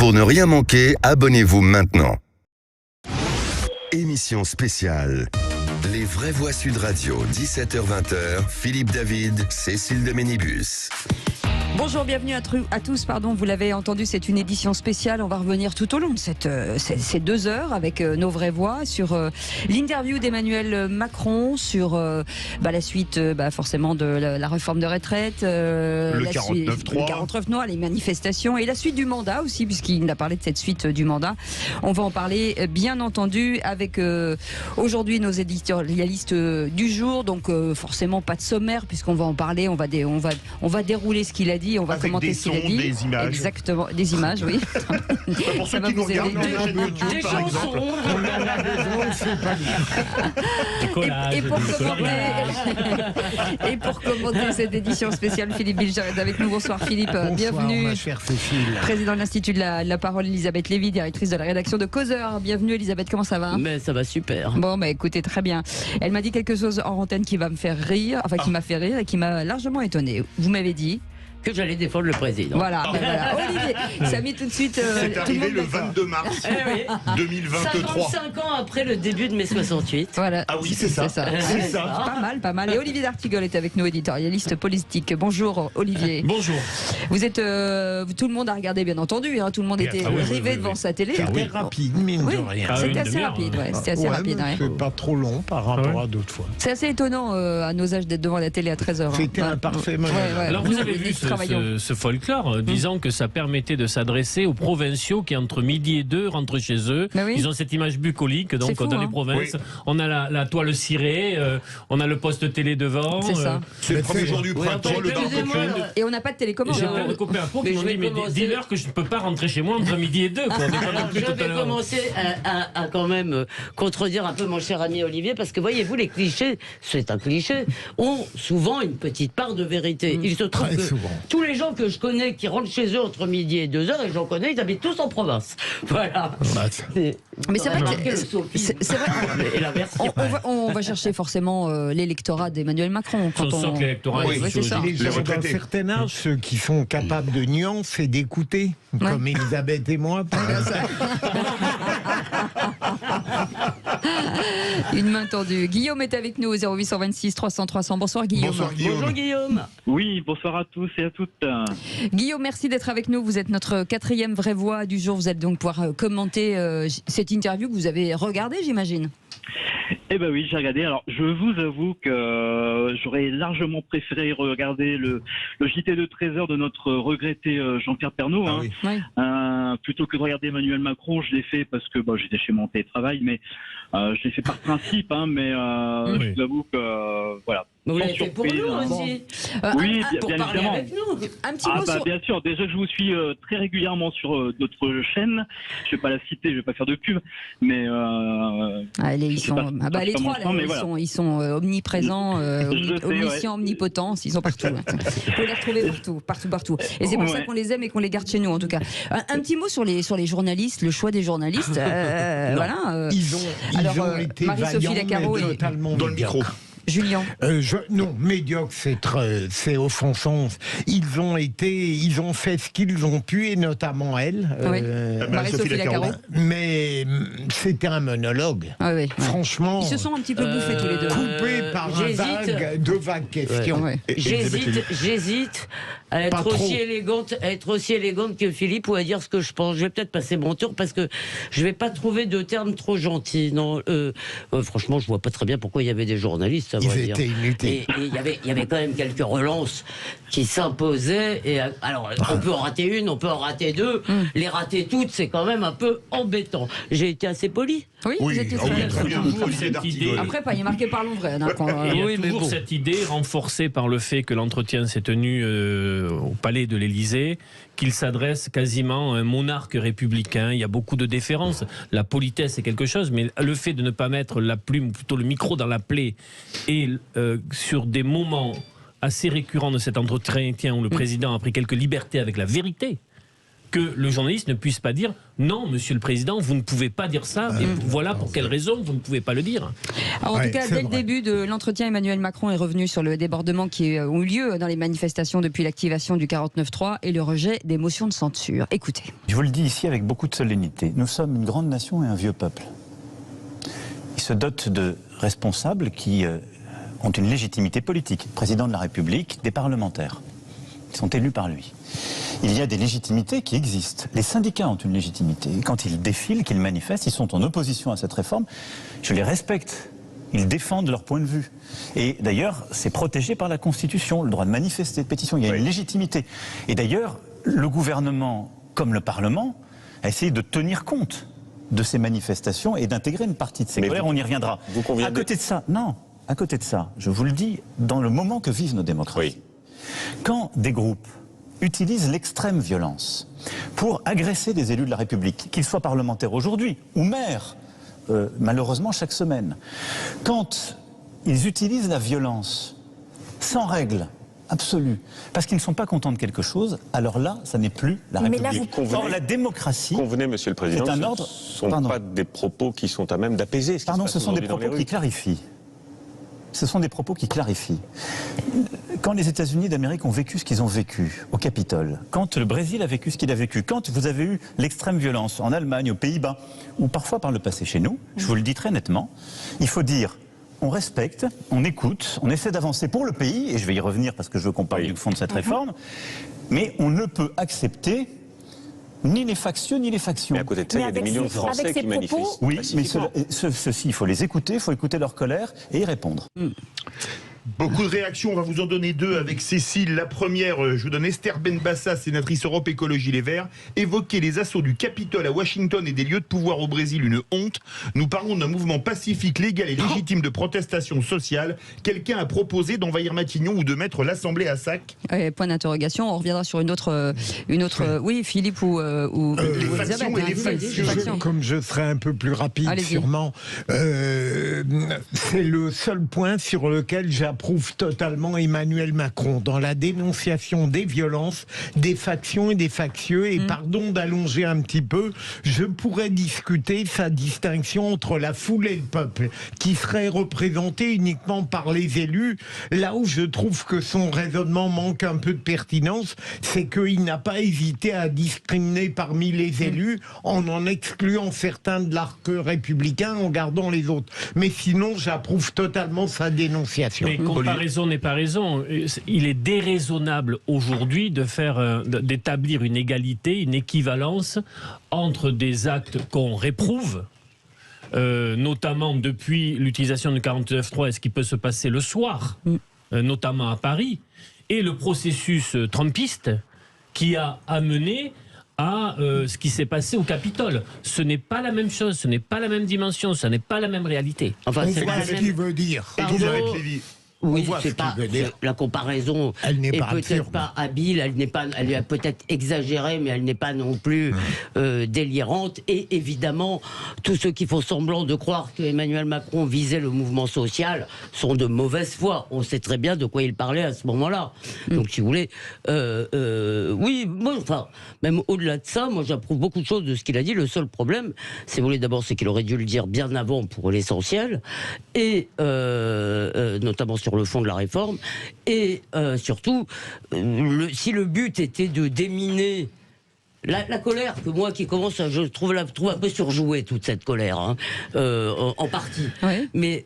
Pour ne rien manquer, abonnez-vous maintenant. Émission spéciale. Les vraies voix Sud Radio, 17h-20h, Philippe David, Cécile de Ménibus. Bonjour, bienvenue à tous. Vous l'avez entendu, c'est une édition spéciale. On va revenir tout au long de ces 2 heures avec nos vraies voix sur l'interview d'Emmanuel Macron, sur la suite forcément de la réforme de retraite, le 49.3, les manifestations et la suite du mandat aussi, puisqu'il a parlé de cette suite du mandat. On va en parler bien entendu avec aujourd'hui nos éditorialistes du jour. Donc forcément pas de sommaire puisqu'on va en parler. On va dérouler ce qu'il a dit. On va commenter ce qu'il a dit. Des images. Exactement, des images, oui. Pour ceux qui nous regardent en YouTube, par exemple. Et pour commenter cette édition spéciale, Philippe Bilger est avec nous. Bonsoir Philippe, bienvenue. Ma chère Cécile. Président de l'Institut de la Parole, Elisabeth Lévy, directrice de la rédaction de Causeur. Bienvenue Elisabeth, comment ça va? Mais ça va super. Bon, écoutez, très bien. Elle m'a dit quelque chose en antenne qui va me faire rire, qui m'a fait rire et qui m'a largement étonné. Vous m'avez dit que j'allais défendre le président. Voilà. Olivier, ça a mis tout de suite. C'est arrivé le 22 mars 2023. 55 ans après le début de mai 68. Voilà. Ah oui, c'est ça. Pas mal. Et Olivier d'Artigol est avec nous, éditorialiste politique. Bonjour Olivier. Bonjour. Vous êtes. Tout le monde a regardé, bien entendu. Tout le monde était rivé devant sa télé. C'était rapide, mine de rien. C'était assez rapide. C'était assez rapide. C'est pas trop long par rapport à d'autres fois. C'est assez étonnant à nos âges d'être devant la télé à 13h. C'était un parfait moment. Alors vous avez vu ce folklore disant que ça permettait de s'adresser aux provinciaux qui entre midi et 2 rentrent chez eux. Ils ont cette image bucolique, donc fou, dans les provinces, on a la toile cirée, on a le poste télé devant. C'est ça. C'est le premier jour du printemps, le barbecue. Et on n'a pas de télécommande. J'ai plein de copains à Pau qui m'ont dit, mais dis-leur que je ne peux pas rentrer chez moi entre midi et 2. Je vais commencer à quand même contredire un peu mon cher ami Olivier, parce que voyez-vous, les clichés, c'est un cliché, ont souvent une petite part de vérité. Il se trouve que tous les gens que je connais qui rentrent chez eux entre midi et 2h, et j'en connais, ils habitent tous en province. Voilà. Mais c'est vrai que c'est vrai. On va chercher forcément l'électorat d'Emmanuel Macron. Quand on l'électorat, c'est ça. Les gens d'un certain âge, ceux qui sont capables de nuances et d'écouter, comme Elisabeth et moi. Une main tendue. Guillaume est avec nous au 0826 300 300. Bonsoir Guillaume. Bonjour Guillaume. Oui, bonsoir à tous et à toutes. Guillaume, merci d'être avec nous. Vous êtes notre 4e vraie voix du jour. Vous allez donc pouvoir commenter cette interview que vous avez regardée, j'imagine. Eh ben oui, j'ai regardé. Alors, je vous avoue que j'aurais largement préféré regarder le JT de 13h de notre regretté Jean-Pierre Pernaut. Plutôt que de regarder Emmanuel Macron, je l'ai fait parce que j'étais chez mon télétravail, mais je l'ai fait par principe. Je vous avoue que voilà. Vous l'avez fait pour nous aussi. Oui, pour bien parler évidemment. avec nous. Un petit mot sur... Bien sûr. Déjà, je vous suis très régulièrement sur d'autres chaînes. Je vais pas la citer, je vais pas faire de pub, mais ils sont omniprésents, omniscients, omnipotents. Ils sont partout. Vous pouvez les retrouver partout. Et c'est pour ça qu'on les aime et qu'on les garde chez nous, en tout cas. Un petit mot sur les journalistes, le choix des journalistes. Ils ont été Marie-Sophie Lacaro totalement dans le micro. Julien. Non, médiocre, c'est offensant. Ils ont fait ce qu'ils ont pu, et notamment elle. Marie-Sophie Lacaro. Mais c'était un monologue. Franchement. Ils se sont un petit peu bouffés tous les deux. Coupés par deux vagues questions. J'hésite à être aussi élégante que Philippe ou à dire ce que je pense. Je vais peut-être passer mon tour parce que je vais pas trouver de termes trop gentils. Non, franchement, je vois pas très bien pourquoi il y avait des journalistes. Ils étaient inutiles. Et il y avait quand même quelques relances qui s'imposaient. Et alors, on peut en rater une, on peut en rater deux. Les rater toutes, c'est quand même un peu embêtant. J'ai été assez poli. Oui, vous étiez très bien. Cette idée. Après, il y a marqué parlons vrai. Il y a toujours cette idée renforcée par le fait que l'entretien s'est tenu au palais de l'Élysée, qu'il s'adresse quasiment à un monarque républicain. Il y a beaucoup de déférence. La politesse est quelque chose, mais le fait de ne pas mettre la plume, ou plutôt le micro dans la plaie, et sur des moments assez récurrents de cet entretien où le président a pris quelques libertés avec la vérité, que le journaliste ne puisse pas dire non, Monsieur le Président, vous ne pouvez pas dire ça, et voilà pour quelle raison vous ne pouvez pas le dire. Alors, en tout cas, dès le début de l'entretien, Emmanuel Macron est revenu sur le débordement qui a eu lieu dans les manifestations depuis l'activation du 49.3 et le rejet des motions de censure. Écoutez. Je vous le dis ici avec beaucoup de solennité, nous sommes une grande nation et un vieux peuple. Il se dote de responsables qui ont une légitimité politique, président de la République, des parlementaires, qui sont élus par lui. Il y a des légitimités qui existent. Les syndicats ont une légitimité. Quand ils défilent, qu'ils manifestent, ils sont en opposition à cette réforme. Je les respecte. Ils défendent leur point de vue. Et d'ailleurs, c'est protégé par la Constitution, le droit de manifester, de pétition. Il y a une légitimité. Et d'ailleurs, le gouvernement, comme le Parlement, a essayé de tenir compte de ces manifestations et d'intégrer une partie de ces colères. On y reviendra. À côté de ça, non. À côté de ça, je vous le dis, dans le moment que vivent nos démocraties, quand des groupes utilisent l'extrême violence pour agresser des élus de la République, qu'ils soient parlementaires aujourd'hui ou maires, malheureusement chaque semaine, quand ils utilisent la violence sans règle absolue, parce qu'ils ne sont pas contents de quelque chose, alors là, ça n'est plus la République. Or, la démocratie... Convenez, Monsieur le Président, un ordre, ce ne sont pas des propos qui sont à même d'apaiser ce qui se passe ce sont des aujourd'hui dans les propos rues. qui clarifient. Ce sont des propos qui clarifient. Quand les États-Unis d'Amérique ont vécu ce qu'ils ont vécu au Capitole, quand le Brésil a vécu ce qu'il a vécu, quand vous avez eu l'extrême violence en Allemagne, aux Pays-Bas, ou parfois par le passé chez nous, je vous le dis très nettement, il faut dire on respecte, on écoute, on essaie d'avancer pour le pays, et je vais y revenir parce que je veux qu'on parle du fond de cette réforme, mais on ne peut accepter ni les factieux, ni les factions. Mais à côté de ça, il y a des millions de Français qui manifestent. Oui, mais ceux-ci, il faut les écouter, il faut écouter leur colère et y répondre. Beaucoup de réactions, on va vous en donner deux avec Cécile. La première, je vous donne Esther Benbassa, sénatrice Europe Écologie Les Verts. Évoquer les assauts du Capitole à Washington et des lieux de pouvoir au Brésil, une honte. Nous parlons d'un mouvement pacifique, légal et légitime de protestation sociale. Quelqu'un a proposé d'envahir Matignon ou de mettre l'Assemblée à sac. Point d'interrogation, on reviendra sur une autre oui, Philippe ou les factions et les factions. Comme je serai un peu plus rapide, sûrement, c'est le seul point sur lequel j'approuve totalement Emmanuel Macron dans la dénonciation des violences, des factions et des factieux. Et pardon d'allonger un petit peu, je pourrais discuter sa distinction entre la foule et le peuple, qui serait représenté uniquement par les élus. Là où je trouve que son raisonnement manque un peu de pertinence, c'est qu'il n'a pas hésité à discriminer parmi les élus en excluant certains de l'arc républicain, en gardant les autres. Mais sinon, j'approuve totalement sa dénonciation. Mais comparaison n'est pas raison. Il est déraisonnable aujourd'hui d'établir une égalité, une équivalence entre des actes qu'on réprouve, notamment depuis l'utilisation du 49.3 et ce qui peut se passer le soir, notamment à Paris, et le processus trumpiste qui a amené à ce qui s'est passé au Capitole. Ce n'est pas la même chose, ce n'est pas la même dimension, ce n'est pas la même réalité. Enfin, c'est ce qu'il veut dire. Oui, c'est pas la comparaison. Elle n'est pas peut-être pas habile, elle est peut-être exagérée, mais elle n'est pas non plus délirante. Et évidemment, tous ceux qui font semblant de croire que Emmanuel Macron visait le mouvement social sont de mauvaise foi. On sait très bien de quoi il parlait à ce moment-là. Donc, si vous voulez, oui, moi, enfin, même au-delà de ça, moi, j'approuve beaucoup de choses de ce qu'il a dit. Le seul problème, si vous voulez, d'abord, c'est qu'il aurait dû le dire bien avant pour l'essentiel, et notamment sur le fond de la réforme, et surtout, si le but était de déminer la colère, que moi qui commence, je trouve un peu surjouée, toute cette colère, en partie. Oui. Mais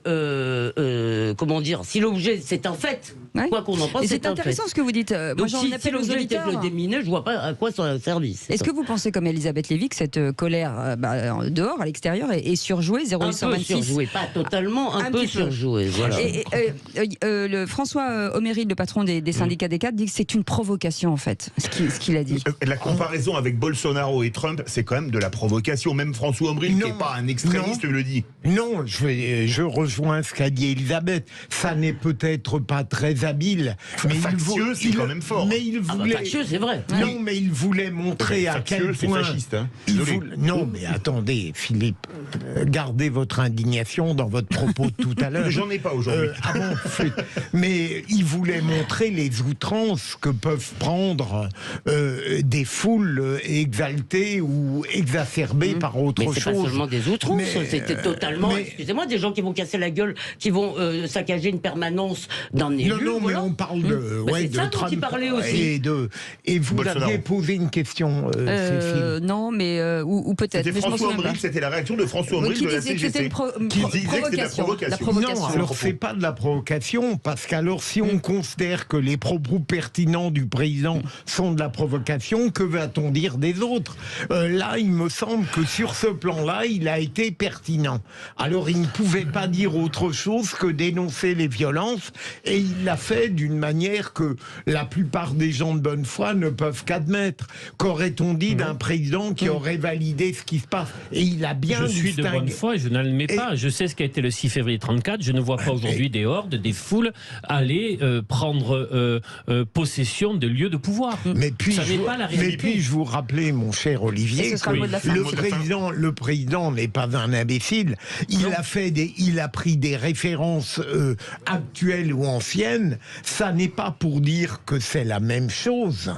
comment dire, si l'objet c'est un fait, quoi qu'on en pense, c'est intéressant ce que vous dites. Donc si l'objet était de le déminer, je vois pas à quoi ça a servi. Est-ce que vous pensez, comme Elisabeth Lévy, que cette colère dehors, à l'extérieur, est surjouée, 0,826 ? Un peu surjouée, pas totalement, un peu surjouée. Voilà. Le François Omeril, le patron des syndicats des cadres, dit que c'est une provocation, en fait, ce qu'il a dit. La comparaison avec Bolsonaro et Trump, c'est quand même de la provocation. Même François Omeril, qui n'est pas un extrémiste, le dit. Non, je rejoins ce qu'a dit Elisabeth. Ça n'est peut-être pas très habile. Mais factieux, c'est quand même fort. Mais il voulait... factieux, c'est vrai. Non, mais il voulait montrer à quel point... c'est fasciste. Hein. Non, mais attendez, Philippe. gardez votre indignation dans votre propos de tout à l'heure. J'en ai pas aujourd'hui. Mais il voulait montrer les outrances que peuvent prendre des foules exaltées ou exacerbées par autre chose. Mais c'est pas seulement des outrances, c'était totalement, excusez-moi, des gens qui vont casser la gueule, qui vont saccager une permanence d'un élu. Non, mais on parle de, c'est ça dont il parlait aussi. Et vous aviez posé une question, Cécile. Non, mais ou peut-être. C'était François Ombril, c'était la réaction de François Ombril de la CGC. Qui disait que c'était de la provocation. Non, alors c'est pas de la provocation, parce qu'alors si on considère que les propos pertinents du président sont de la provocation, que va-t-on dire des autres? Là, il me semble que sur ce plan-là, il a été pertinent. Alors il ne pouvait pas dire autre chose que dénoncer les violences, et il l'a fait d'une manière que la plupart des gens de bonne foi ne peuvent qu'admettre. Qu'aurait-on dit d'un président qui aurait validé ce qui se passe? Et il a bien distingué. Je suis de bonne foi et je n'admets pas. Je sais ce qu'a été le 6 février 34. Je ne vois pas aujourd'hui des hordes, des foules aller prendre possession de lieux de pouvoir. Mais puis-je vous rappeler, mon cher Olivier, que le président n'est pas un imbécile. Il a pris des références actuelles ou anciennes. Ça n'est pas pour dire que c'est la même chose.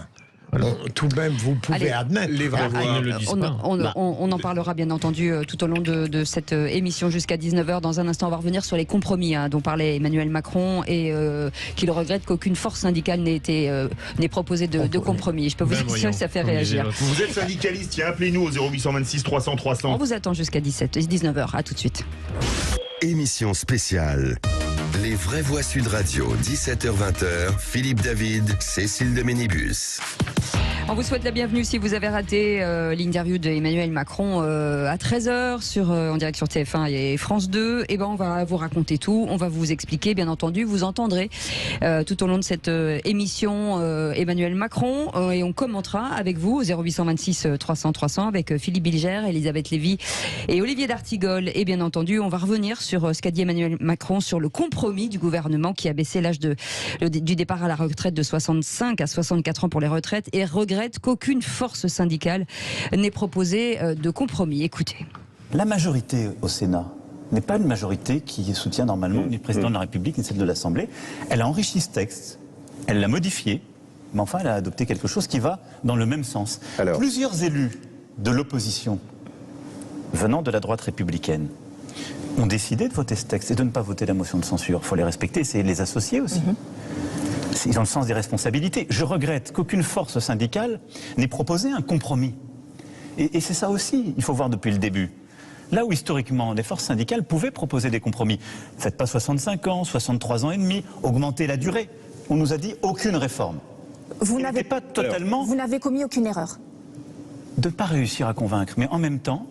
Tout de même, vous pouvez admettre. Les vrais voix ne le disent pas. On en parlera bien entendu tout au long de cette émission jusqu'à 19h. Dans un instant, on va revenir sur les compromis dont parlait Emmanuel Macron et qu'il regrette qu'aucune force syndicale n'ait proposé de compromis. Je peux vous dire que ça fait réagir. Vous êtes syndicaliste, appelez-nous au 0826 300 300. On vous attend jusqu'à 19h. À tout de suite. Émission spéciale. Les vraies voix Sud Radio, 17h-20h, Philippe David, Cécile de Ménibus. On vous souhaite la bienvenue si vous avez raté l'interview d'Emmanuel Macron à 13h en direct sur TF1 et France 2. Et on va vous raconter tout, on va vous expliquer, bien entendu. Vous entendrez tout au long de cette émission Emmanuel Macron et on commentera avec vous au 0826 300 300 avec Philippe Bilger, Elisabeth Lévy et Olivier d'Artigol. Et bien entendu, on va revenir sur ce qu'a dit Emmanuel Macron sur le compromis du gouvernement qui a baissé l'âge du départ à la retraite de 65 à 64 ans pour les retraites et regrette qu'aucune force syndicale n'ait proposé de compromis. Écoutez. La majorité au Sénat n'est pas une majorité qui soutient normalement ni le président de la République ni celle de l'Assemblée. Elle a enrichi ce texte, elle l'a modifié, mais enfin elle a adopté quelque chose qui va dans le même sens. Plusieurs élus de l'opposition venant de la droite républicaine ont décidé de voter ce texte et de ne pas voter la motion de censure. Il faut les respecter, c'est les associer aussi. Ils ont le sens des responsabilités. Je regrette qu'aucune force syndicale n'ait proposé un compromis. Et c'est ça aussi, il faut voir depuis le début. Là où historiquement, les forces syndicales pouvaient proposer des compromis. Faites pas 65 ans, 63 ans et demi, augmentez la durée. On nous a dit aucune réforme. Vous n'avez commis aucune erreur. De ne pas réussir à convaincre. Mais en même temps,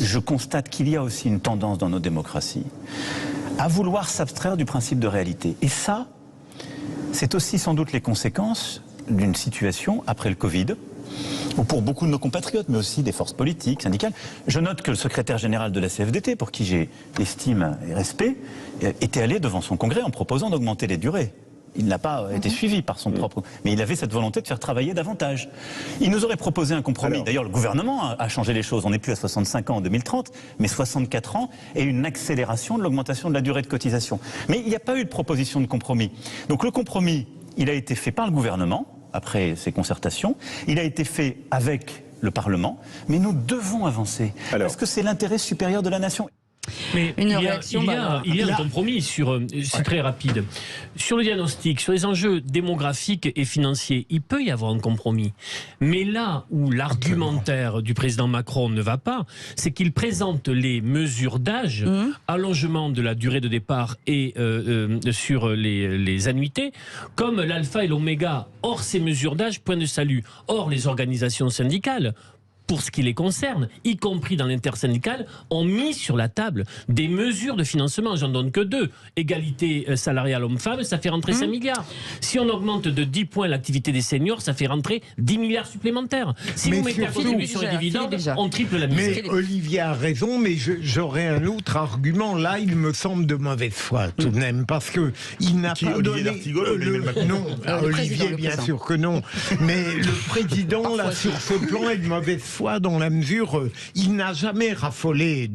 je constate qu'il y a aussi une tendance dans nos démocraties à vouloir s'abstraire du principe de réalité. Et ça, c'est aussi sans doute les conséquences d'une situation après le Covid, où pour beaucoup de nos compatriotes, mais aussi des forces politiques, syndicales, je note que le secrétaire général de la CFDT, pour qui j'ai estime et respect, était allé devant son congrès en proposant d'augmenter les durées. Il n'a pas été suivi par son propre... Mais il avait cette volonté de faire travailler davantage. Il nous aurait proposé un compromis. D'ailleurs, le gouvernement a changé les choses. On n'est plus à 65 ans en 2030, mais 64 ans et une accélération de l'augmentation de la durée de cotisation. Mais il n'y a pas eu de proposition de compromis. Donc le compromis, il a été fait par le gouvernement, après ces concertations. Il a été fait avec le Parlement. Mais nous devons avancer. Parce que c'est l'intérêt supérieur de la nation. Mais il y a un compromis c'est très rapide. Sur le diagnostic, sur les enjeux démographiques et financiers, il peut y avoir un compromis. Mais là où l'argumentaire du président Macron ne va pas, c'est qu'il présente les mesures d'âge, allongement de la durée de départ et sur les annuités, comme l'alpha et l'oméga. Or, ces mesures d'âge, point de salut. Or, les organisations syndicales, pour ce qui les concerne, y compris dans l'intersyndicale, ont mis sur la table des mesures de financement. J'en donne que deux. Égalité salariale homme-femme, ça fait rentrer 5 milliards. Si on augmente de 10 points l'activité des seniors, ça fait rentrer 10 milliards supplémentaires. Si vous mettez la contribution sur les dividendes, on triple la mise. Mais Olivier a raison, mais j'aurais un autre argument. Là, il me semble de mauvaise foi, tout de même, parce que il n'a pas donné... Non, Olivier, bien sûr que non. Mais le président, là, sur ce plan, est de mauvaise foi. fois dans la mesure, il n'a jamais raffolé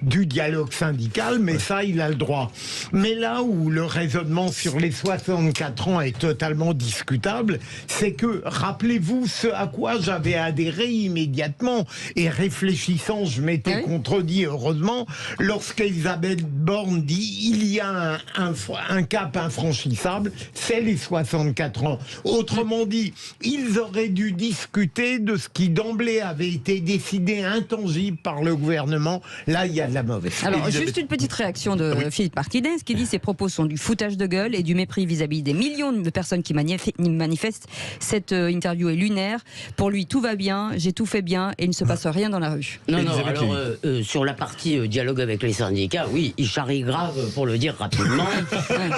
du dialogue syndical, mais ça, il a le droit. Mais là où le raisonnement sur les 64 ans est totalement discutable, c'est que, rappelez-vous ce à quoi j'avais adhéré immédiatement, et réfléchissant, je m'étais contredit, heureusement, lorsqu'Elisabeth Borne dit « il y a un cap infranchissable, c'est les 64 ans ». Autrement dit, ils auraient dû discuter de ce qui d'emblée avait été décidé intangible par le gouvernement. Là, il y a de la mauvaise. Alors, juste une petite réaction de Philippe Martinez qui dit « Ces propos sont du foutage de gueule et du mépris vis-à-vis des millions de personnes qui manifestent. Cette interview est lunaire. Pour lui, tout va bien, j'ai tout fait bien et il ne se passe rien dans la rue. » Non, alors, sur la partie dialogue avec les syndicats, oui, il charrie grave, pour le dire rapidement,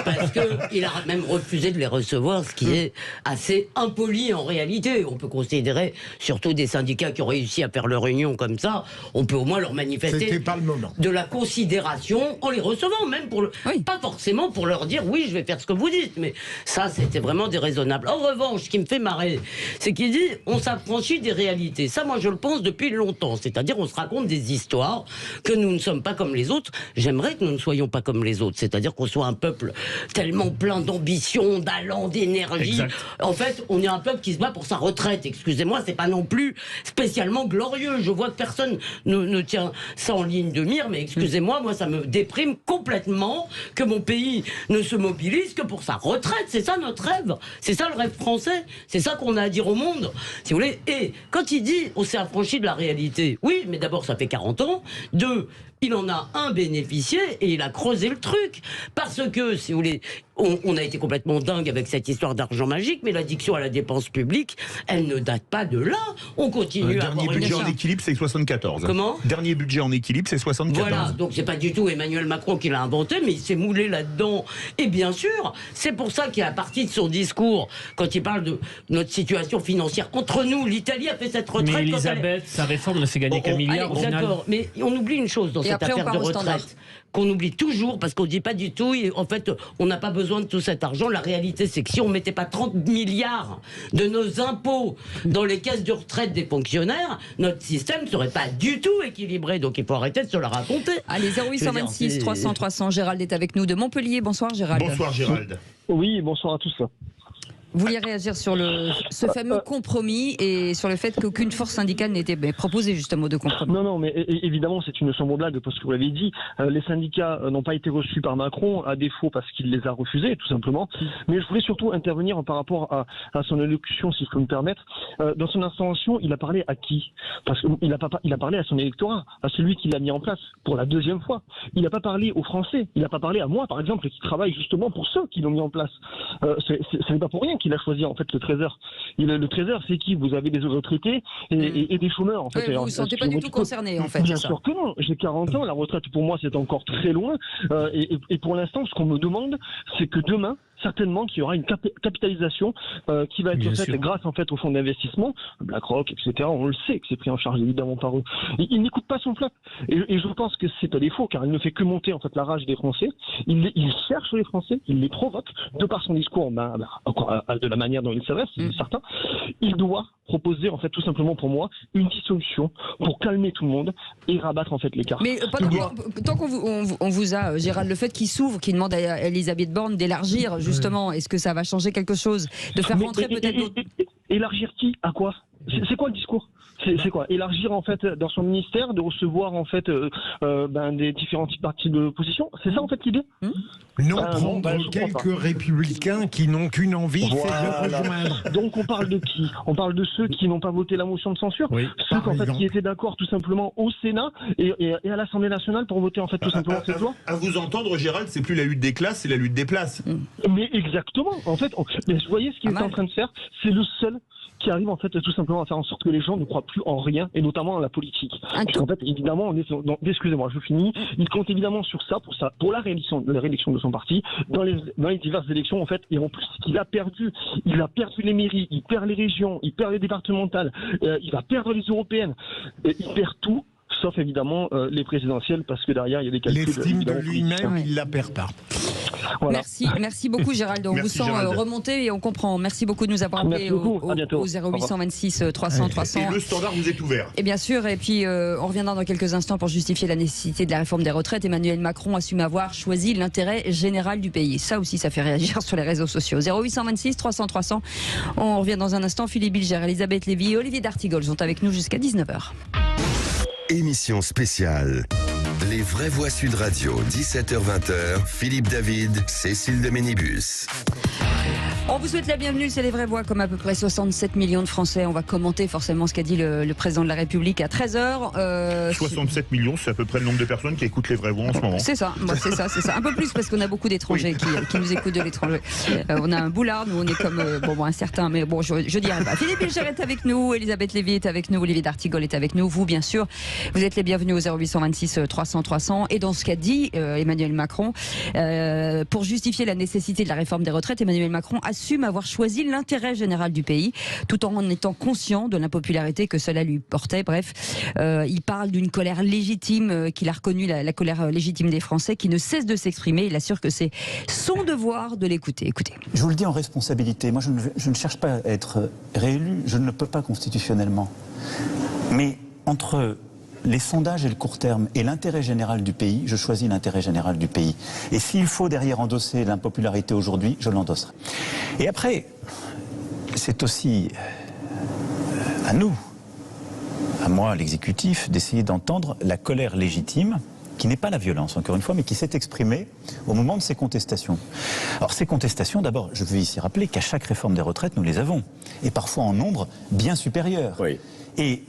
parce qu'il a même refusé de les recevoir, ce qui est assez impoli en réalité. On peut considérer, surtout des syndicats qui ont réussi à faire leur réunion comme ça, on peut au moins leur manifester pas le moment. De la considération en les recevant, même pour pas forcément pour leur dire oui, je vais faire ce que vous dites, mais ça, c'était vraiment déraisonnable. En revanche, ce qui me fait marrer, c'est qu'il dit on s'affranchit des réalités. Ça, moi, je le pense depuis longtemps. C'est-à-dire, on se raconte des histoires que nous ne sommes pas comme les autres. J'aimerais que nous ne soyons pas comme les autres. C'est-à-dire qu'on soit un peuple tellement plein d'ambition, d'allant, d'énergie. Exact. En fait, on est un peuple qui se bat pour sa retraite. Excusez-moi, c'est pas non plus spécialement glorieux. Je vois que personne ne tient ça en ligne de mire, mais excusez-moi, moi, ça me déprime complètement que mon pays ne se mobilise que pour sa retraite. C'est ça notre rêve. C'est ça le rêve français. C'est ça qu'on a à dire au monde, si vous voulez. Et quand il dit on s'est affranchi de la réalité, oui, mais d'abord, ça fait 40 ans. 2, il en a bénéficié et il a creusé le truc. Parce que, si vous voulez, on a été complètement dingue avec cette histoire d'argent magique, mais l'addiction à la dépense publique, elle ne date pas de là. On continue à avoir Dernier budget en équilibre, c'est 74. Comment ? Dernier budget en équilibre, c'est 74. Voilà, donc c'est pas du tout Emmanuel Macron qui l'a inventé, mais il s'est moulé là-dedans. Et bien sûr, c'est pour ça qu'il a parti de son discours, quand il parle de notre situation financière. Entre nous, l'Italie a fait cette retraite... Mais Elisabeth, sa réforme ne fait gagner qu'un milliard. D'accord, mais on oublie une chose dans cette affaire de retraite, qu'on oublie toujours, parce qu'on ne dit pas du tout, et en fait, on n'a pas besoin de tout cet argent. La réalité, c'est que si on ne mettait pas 30 milliards de nos impôts dans les caisses de retraite des fonctionnaires, notre système ne serait pas du tout équilibré. Donc il faut arrêter de se le raconter. Allez, 0826 300 300, Gérald est avec nous de Montpellier. Bonsoir Gérald. Bonsoir Gérald. Oui, bonsoir à tous. Vous vouliez réagir sur ce fameux compromis et sur le fait qu'aucune force syndicale n'était proposée justement de compromis. Non, mais évidemment c'est une sombre blague parce que vous l'avez dit, les syndicats n'ont pas été reçus par Macron, à défaut parce qu'il les a refusés tout simplement. Mais je voulais surtout intervenir par rapport à son élocution, si je peux me permettre. Dans son intervention, il a parlé à qui? Parce qu'il a parlé à son électorat, à celui qui l'a mis en place pour la deuxième fois. Il n'a pas parlé aux Français, il n'a pas parlé à moi par exemple qui travaille justement pour ceux qui l'ont mis en place. Ce n'est pas pour rien qu'il a choisi en fait le Trésor. Le Trésor, c'est qui? Vous avez des retraités et des chômeurs en fait. Oui, vous ne vous sentez pas du tout concerné en fait. Bien sûr que non. J'ai 40 ans, la retraite pour moi c'est encore très loin. Et pour l'instant, ce qu'on me demande, c'est que demain, certainement qu'il y aura une capitalisation qui va être faite grâce en fait au fonds d'investissement, BlackRock, etc. On le sait que c'est pris en charge évidemment par eux. Il n'écoute pas son peuple. Et je pense que c'est un défaut car il ne fait que monter en fait la rage des Français. Il cherche les Français, il les provoque de par son discours, de la manière dont il s'adresse, c'est certain. Il doit proposer en fait tout simplement pour moi une dissolution pour calmer tout le monde et rabattre en fait les cartes. Mais tant qu'on vous a, Gérald, le fait qu'il s'ouvre, qu'il demande à Elisabeth Borne d'élargir justement, est-ce que ça va changer quelque chose? De faire rentrer peut-être d'autres... Élargir qui? À quoi? C'est quoi le discours? C'est quoi? Élargir en fait dans son ministère, de recevoir en fait des différents types partis de l'opposition? C'est ça en fait l'idée? Non, prendre quelques républicains qui n'ont qu'une envie, c'est de rejoindre. Donc on parle de qui? On parle de ceux qui n'ont pas voté la motion de censure, ceux qui étaient d'accord tout simplement au Sénat et à l'Assemblée nationale pour voter en fait tout simplement cette loi. À vous entendre, Gérald, c'est plus la lutte des classes, c'est la lutte des places. Mais exactement. En fait, vous voyez ce qu'il est en train de faire, c'est le seul qui arrive en fait tout simplement à faire en sorte que les gens ne croient plus en rien et notamment en la politique. Parce qu'en fait, évidemment, excusez-moi, je finis. Il compte évidemment sur ça pour la réélection de son parti dans les diverses élections en fait. Et en plus, il a perdu les mairies, il perd les régions, il perd les départementales, il va perdre les européennes, il perd tout. Sauf évidemment les présidentielles parce que derrière il y a des calculs. L'estime de lui-même, il la perd pas. Voilà. Merci beaucoup Gérald. On vous sent remonter et on comprend. Merci beaucoup de nous avoir appelé au 0826 300 300. Et le standard vous est ouvert. Et bien sûr, et puis on reviendra dans quelques instants pour justifier la nécessité de la réforme des retraites. Emmanuel Macron assume avoir choisi l'intérêt général du pays. Ça aussi, ça fait réagir sur les réseaux sociaux. 0826 300 300. On revient dans un instant. Philippe Bilger, Elisabeth Lévy et Olivier d'Artigol sont avec nous jusqu'à 19h. Émission spéciale. Les vraies voix Sud Radio, 17h-20h, Philippe David, Cécile de Ménibus. On vous souhaite la bienvenue, c'est les vraies voix, comme à peu près 67 millions de Français. On va commenter forcément ce qu'a dit le président de la République à 13h. 67 millions, c'est à peu près le nombre de personnes qui écoutent les vraies voix en ce moment. C'est ça. Un peu plus parce qu'on a beaucoup d'étrangers qui nous écoutent de l'étranger. On a un boulard, nous on est comme un certain, mais bon, je dirais pas. Philippe Bilger est avec nous, Elisabeth Lévy est avec nous, Olivier d'Artigol est avec nous, vous bien sûr. Vous êtes les bienvenus au 0826 300 300. Et dans ce qu'a dit Emmanuel Macron, pour justifier la nécessité de la réforme des retraites, Emmanuel Macron assume avoir choisi l'intérêt général du pays, tout en étant conscient de l'impopularité que cela lui portait. Bref, il parle d'une colère légitime, qu'il a reconnue, la colère légitime des Français, qui ne cesse de s'exprimer. Il assure que c'est son devoir de l'écouter. Écoutez. Je vous le dis en responsabilité, moi je ne cherche pas à être réélu, je ne le peux pas constitutionnellement. Mais entre les sondages et le court terme et l'intérêt général du pays, je choisis l'intérêt général du pays. Et s'il faut derrière endosser l'impopularité aujourd'hui, je l'endosserai. Et après, c'est aussi à nous, à moi, l'exécutif, d'essayer d'entendre la colère légitime, qui n'est pas la violence, encore une fois, mais qui s'est exprimée au moment de ces contestations. Alors ces contestations, d'abord, je veux ici rappeler qu'à chaque réforme des retraites, nous les avons, et parfois en nombre bien supérieur. Oui. Et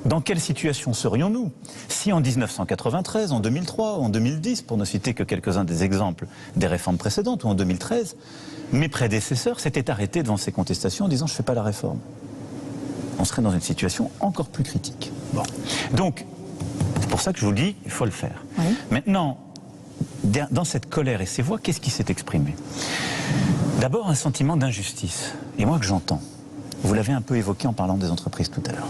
dans quelle situation serions-nous si en 1993, en 2003, en 2010, pour ne citer que quelques-uns des exemples des réformes précédentes, ou en 2013, mes prédécesseurs s'étaient arrêtés devant ces contestations en disant « je ne fais pas la réforme ». On serait dans une situation encore plus critique. Bon. Donc, c'est pour ça que je vous dis, il faut le faire. Oui. Maintenant, dans cette colère et ces voix, qu'est-ce qui s'est exprimé? D'abord, un sentiment d'injustice, et moi que j'entends. Vous l'avez un peu évoqué en parlant des entreprises tout à l'heure.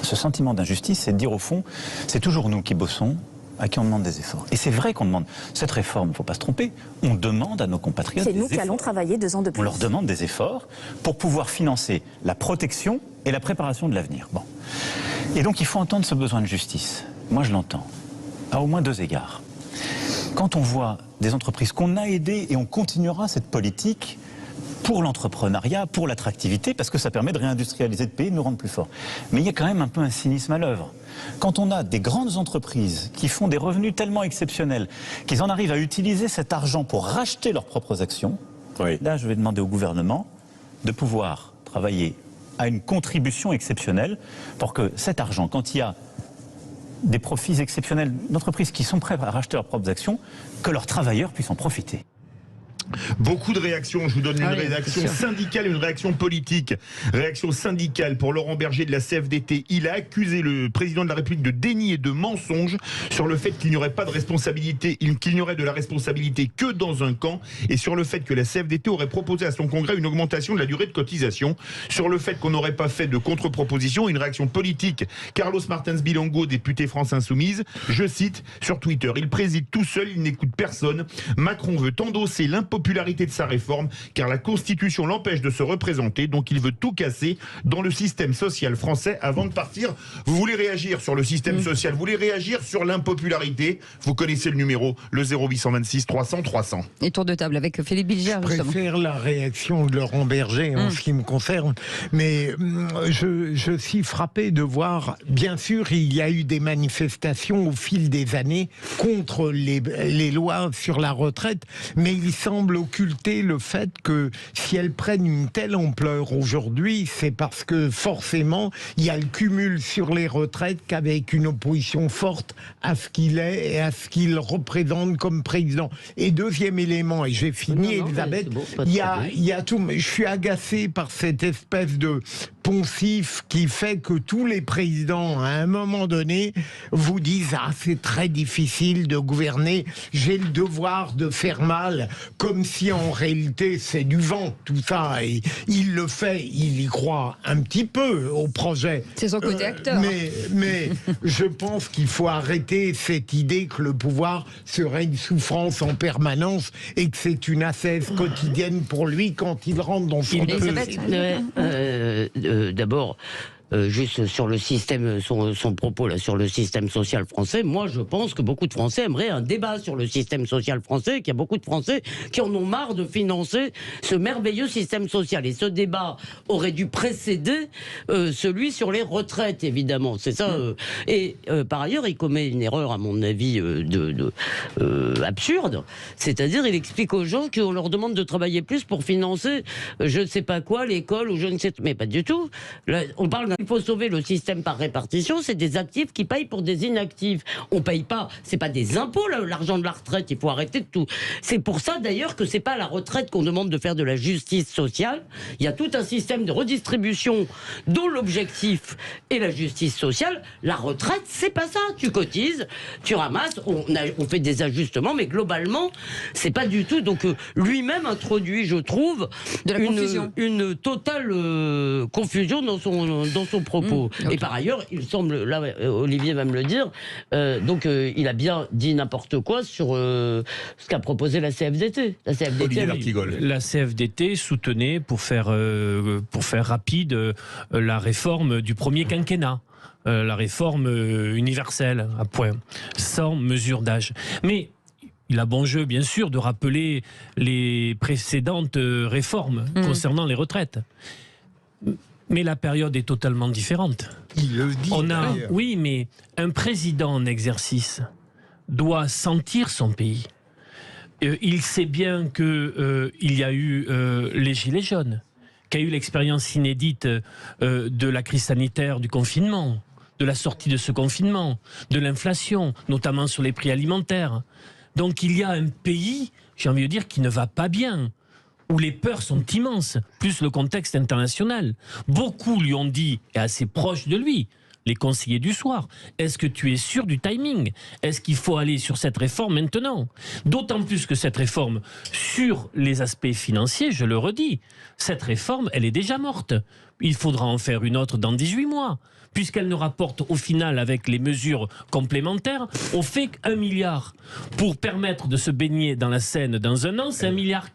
Ce sentiment d'injustice, c'est de dire au fond, c'est toujours nous qui bossons, à qui on demande des efforts. Et c'est vrai qu'on demande cette réforme, il ne faut pas se tromper, on demande à nos compatriotes des efforts. C'est nous qui allons travailler 2 ans de plus. On leur demande des efforts pour pouvoir financer la protection et la préparation de l'avenir. Bon. Et donc il faut entendre ce besoin de justice. Moi je l'entends, à au moins 2 égards. Quand on voit des entreprises qu'on a aidées, et on continuera cette politique pour l'entrepreneuriat, pour l'attractivité, parce que ça permet de réindustrialiser le pays, de nous rendre plus forts. Mais il y a quand même un peu un cynisme à l'œuvre. Quand on a des grandes entreprises qui font des revenus tellement exceptionnels qu'ils en arrivent à utiliser cet argent pour racheter leurs propres actions, oui. Là je vais demander au gouvernement de pouvoir travailler à une contribution exceptionnelle pour que cet argent, quand il y a des profits exceptionnels d'entreprises qui sont prêtes à racheter leurs propres actions, que leurs travailleurs puissent en profiter. Beaucoup de réactions, je vous donne une réaction syndicale et une réaction politique. Réaction syndicale pour Laurent Berger de la CFDT. Il a accusé le président de la République de déni et de mensonge sur le fait qu'il n'y aurait pas de responsabilité, qu'il n'y aurait de la responsabilité que dans un camp, et sur le fait que la CFDT aurait proposé à son congrès une augmentation de la durée de cotisation, sur le fait qu'on n'aurait pas fait de contre-proposition. Une réaction politique. Carlos Martins Bilongo, député France Insoumise, je cite sur Twitter, il préside tout seul, il n'écoute personne. Macron veut endosser l'impopularité de sa réforme, car la Constitution l'empêche de se représenter, donc il veut tout casser dans le système social français avant de partir. Vous voulez réagir sur le système social, vous voulez réagir sur l'impopularité, vous connaissez le numéro, le 0826 300 300. Et tour de table avec Philippe Bilger. Je préfère la réaction de Laurent Berger en ce qui me concerne, mais je suis frappé de voir, bien sûr, il y a eu des manifestations au fil des années contre les lois sur la retraite, mais il semble occulter le fait que si elles prennent une telle ampleur aujourd'hui, c'est parce que forcément il y a le cumul sur les retraites qu'avec une opposition forte à ce qu'il est et à ce qu'il représente comme président. Et deuxième élément, et j'ai fini, Elisabeth, il y a tout, mais je suis agacé par cette espèce de poncif qui fait que tous les présidents, à un moment donné, vous disent « Ah, c'est très difficile de gouverner, j'ai le devoir de faire mal », comme si en réalité c'est du vent, tout ça. Et il le fait, il y croit un petit peu au projet. C'est son côté acteur. Mais je pense qu'il faut arrêter cette idée que le pouvoir serait une souffrance en permanence et que c'est une ascèse quotidienne pour lui quand il rentre dans son D'abord, juste sur le système, son propos là, sur le système social français, moi je pense que beaucoup de Français aimeraient un débat sur le système social français, qu'il y a beaucoup de Français qui en ont marre de financer ce merveilleux système social. Et ce débat aurait dû précéder celui sur les retraites, évidemment. C'est ça. Par ailleurs, il commet une erreur, à mon avis, absurde. C'est-à-dire, il explique aux gens qu'on leur demande de travailler plus pour financer je ne sais pas quoi, l'école, ou je ne sais... Mais pas du tout. Là, on parle il faut sauver le système par répartition, c'est des actifs qui payent pour des inactifs. On paye pas, c'est pas des impôts l'argent de la retraite, il faut arrêter de tout. C'est pour ça d'ailleurs que c'est pas à la retraite qu'on demande de faire de la justice sociale. Il y a tout un système de redistribution dont l'objectif est la justice sociale. La retraite, c'est pas ça. Tu cotises, tu ramasses, on fait des ajustements, mais globalement, c'est pas du tout. Donc lui-même introduit, je trouve, de la confusion. Une totale confusion dans son propos. Okay. Et par ailleurs, il semble, là Olivier va me le dire, il a bien dit n'importe quoi sur ce qu'a proposé la CFDT. La CFDT soutenait, pour faire rapide, la réforme du premier quinquennat. La réforme universelle, à point, sans mesure d'âge. Mais il a bon jeu, bien sûr, de rappeler les précédentes réformes concernant les retraites. Mais la période est totalement différente. Il le dit. Oui, mais un président en exercice doit sentir son pays. Il sait bien qu'il y a eu les Gilets jaunes, qu'il y a eu l'expérience inédite de la crise sanitaire, du confinement, de la sortie de ce confinement, de l'inflation, notamment sur les prix alimentaires. Donc il y a un pays, j'ai envie de dire, qui ne va pas bien, où les peurs sont immenses, plus le contexte international. Beaucoup lui ont dit, et assez proches de lui, les conseillers du soir, est-ce que tu es sûr du timing? Est-ce qu'il faut aller sur cette réforme maintenant? D'autant plus que cette réforme, sur les aspects financiers, je le redis, cette réforme, elle est déjà morte. Il faudra en faire une autre dans 18 mois. Puisqu'elle ne rapporte au final, avec les mesures complémentaires, on fait 1 milliard. Pour permettre de se baigner dans la Seine dans un an, c'est 1,4 milliard,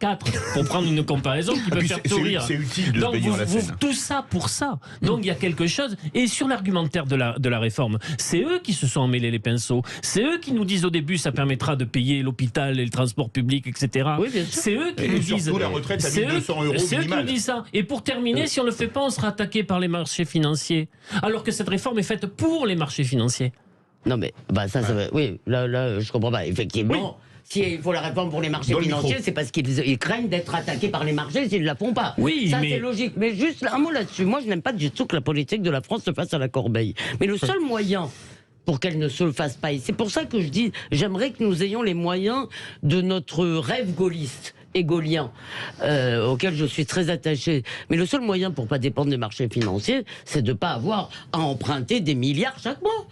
pour prendre une comparaison qui peut faire sourire. C'est utile de se baigner dans la Seine. Tout ça pour ça. Donc il y a quelque chose. Et sur l'argumentaire de la réforme, c'est eux qui se sont emmêlés les pinceaux. C'est eux qui nous disent au début, ça permettra de payer l'hôpital et le transport public, etc. Oui, c'est eux qui nous disent... la retraite à 1 200 € C'est eux qui nous minimal. disent ça. Et pour terminer, si on ne le fait pas, on sera attaqué par les marchés financiers. Alors que cette réforme est faite pour les marchés financiers. Non mais oui, là je comprends pas. Effectivement, s'il faut la réforme pour les marchés financiers, c'est parce qu'ils craignent d'être attaqués par les marchés s'ils ne la font pas. Oui, ça c'est logique. Mais juste un mot là-dessus. Moi je n'aime pas du tout que la politique de la France se fasse à la corbeille. Mais le seul moyen pour qu'elle ne se fasse pas, et c'est pour ça que je dis, j'aimerais que nous ayons les moyens de notre rêve gaulliste et gaulien, auquel je suis très attaché. Mais le seul moyen pour pas dépendre des marchés financiers, c'est de pas avoir à emprunter des milliards chaque mois.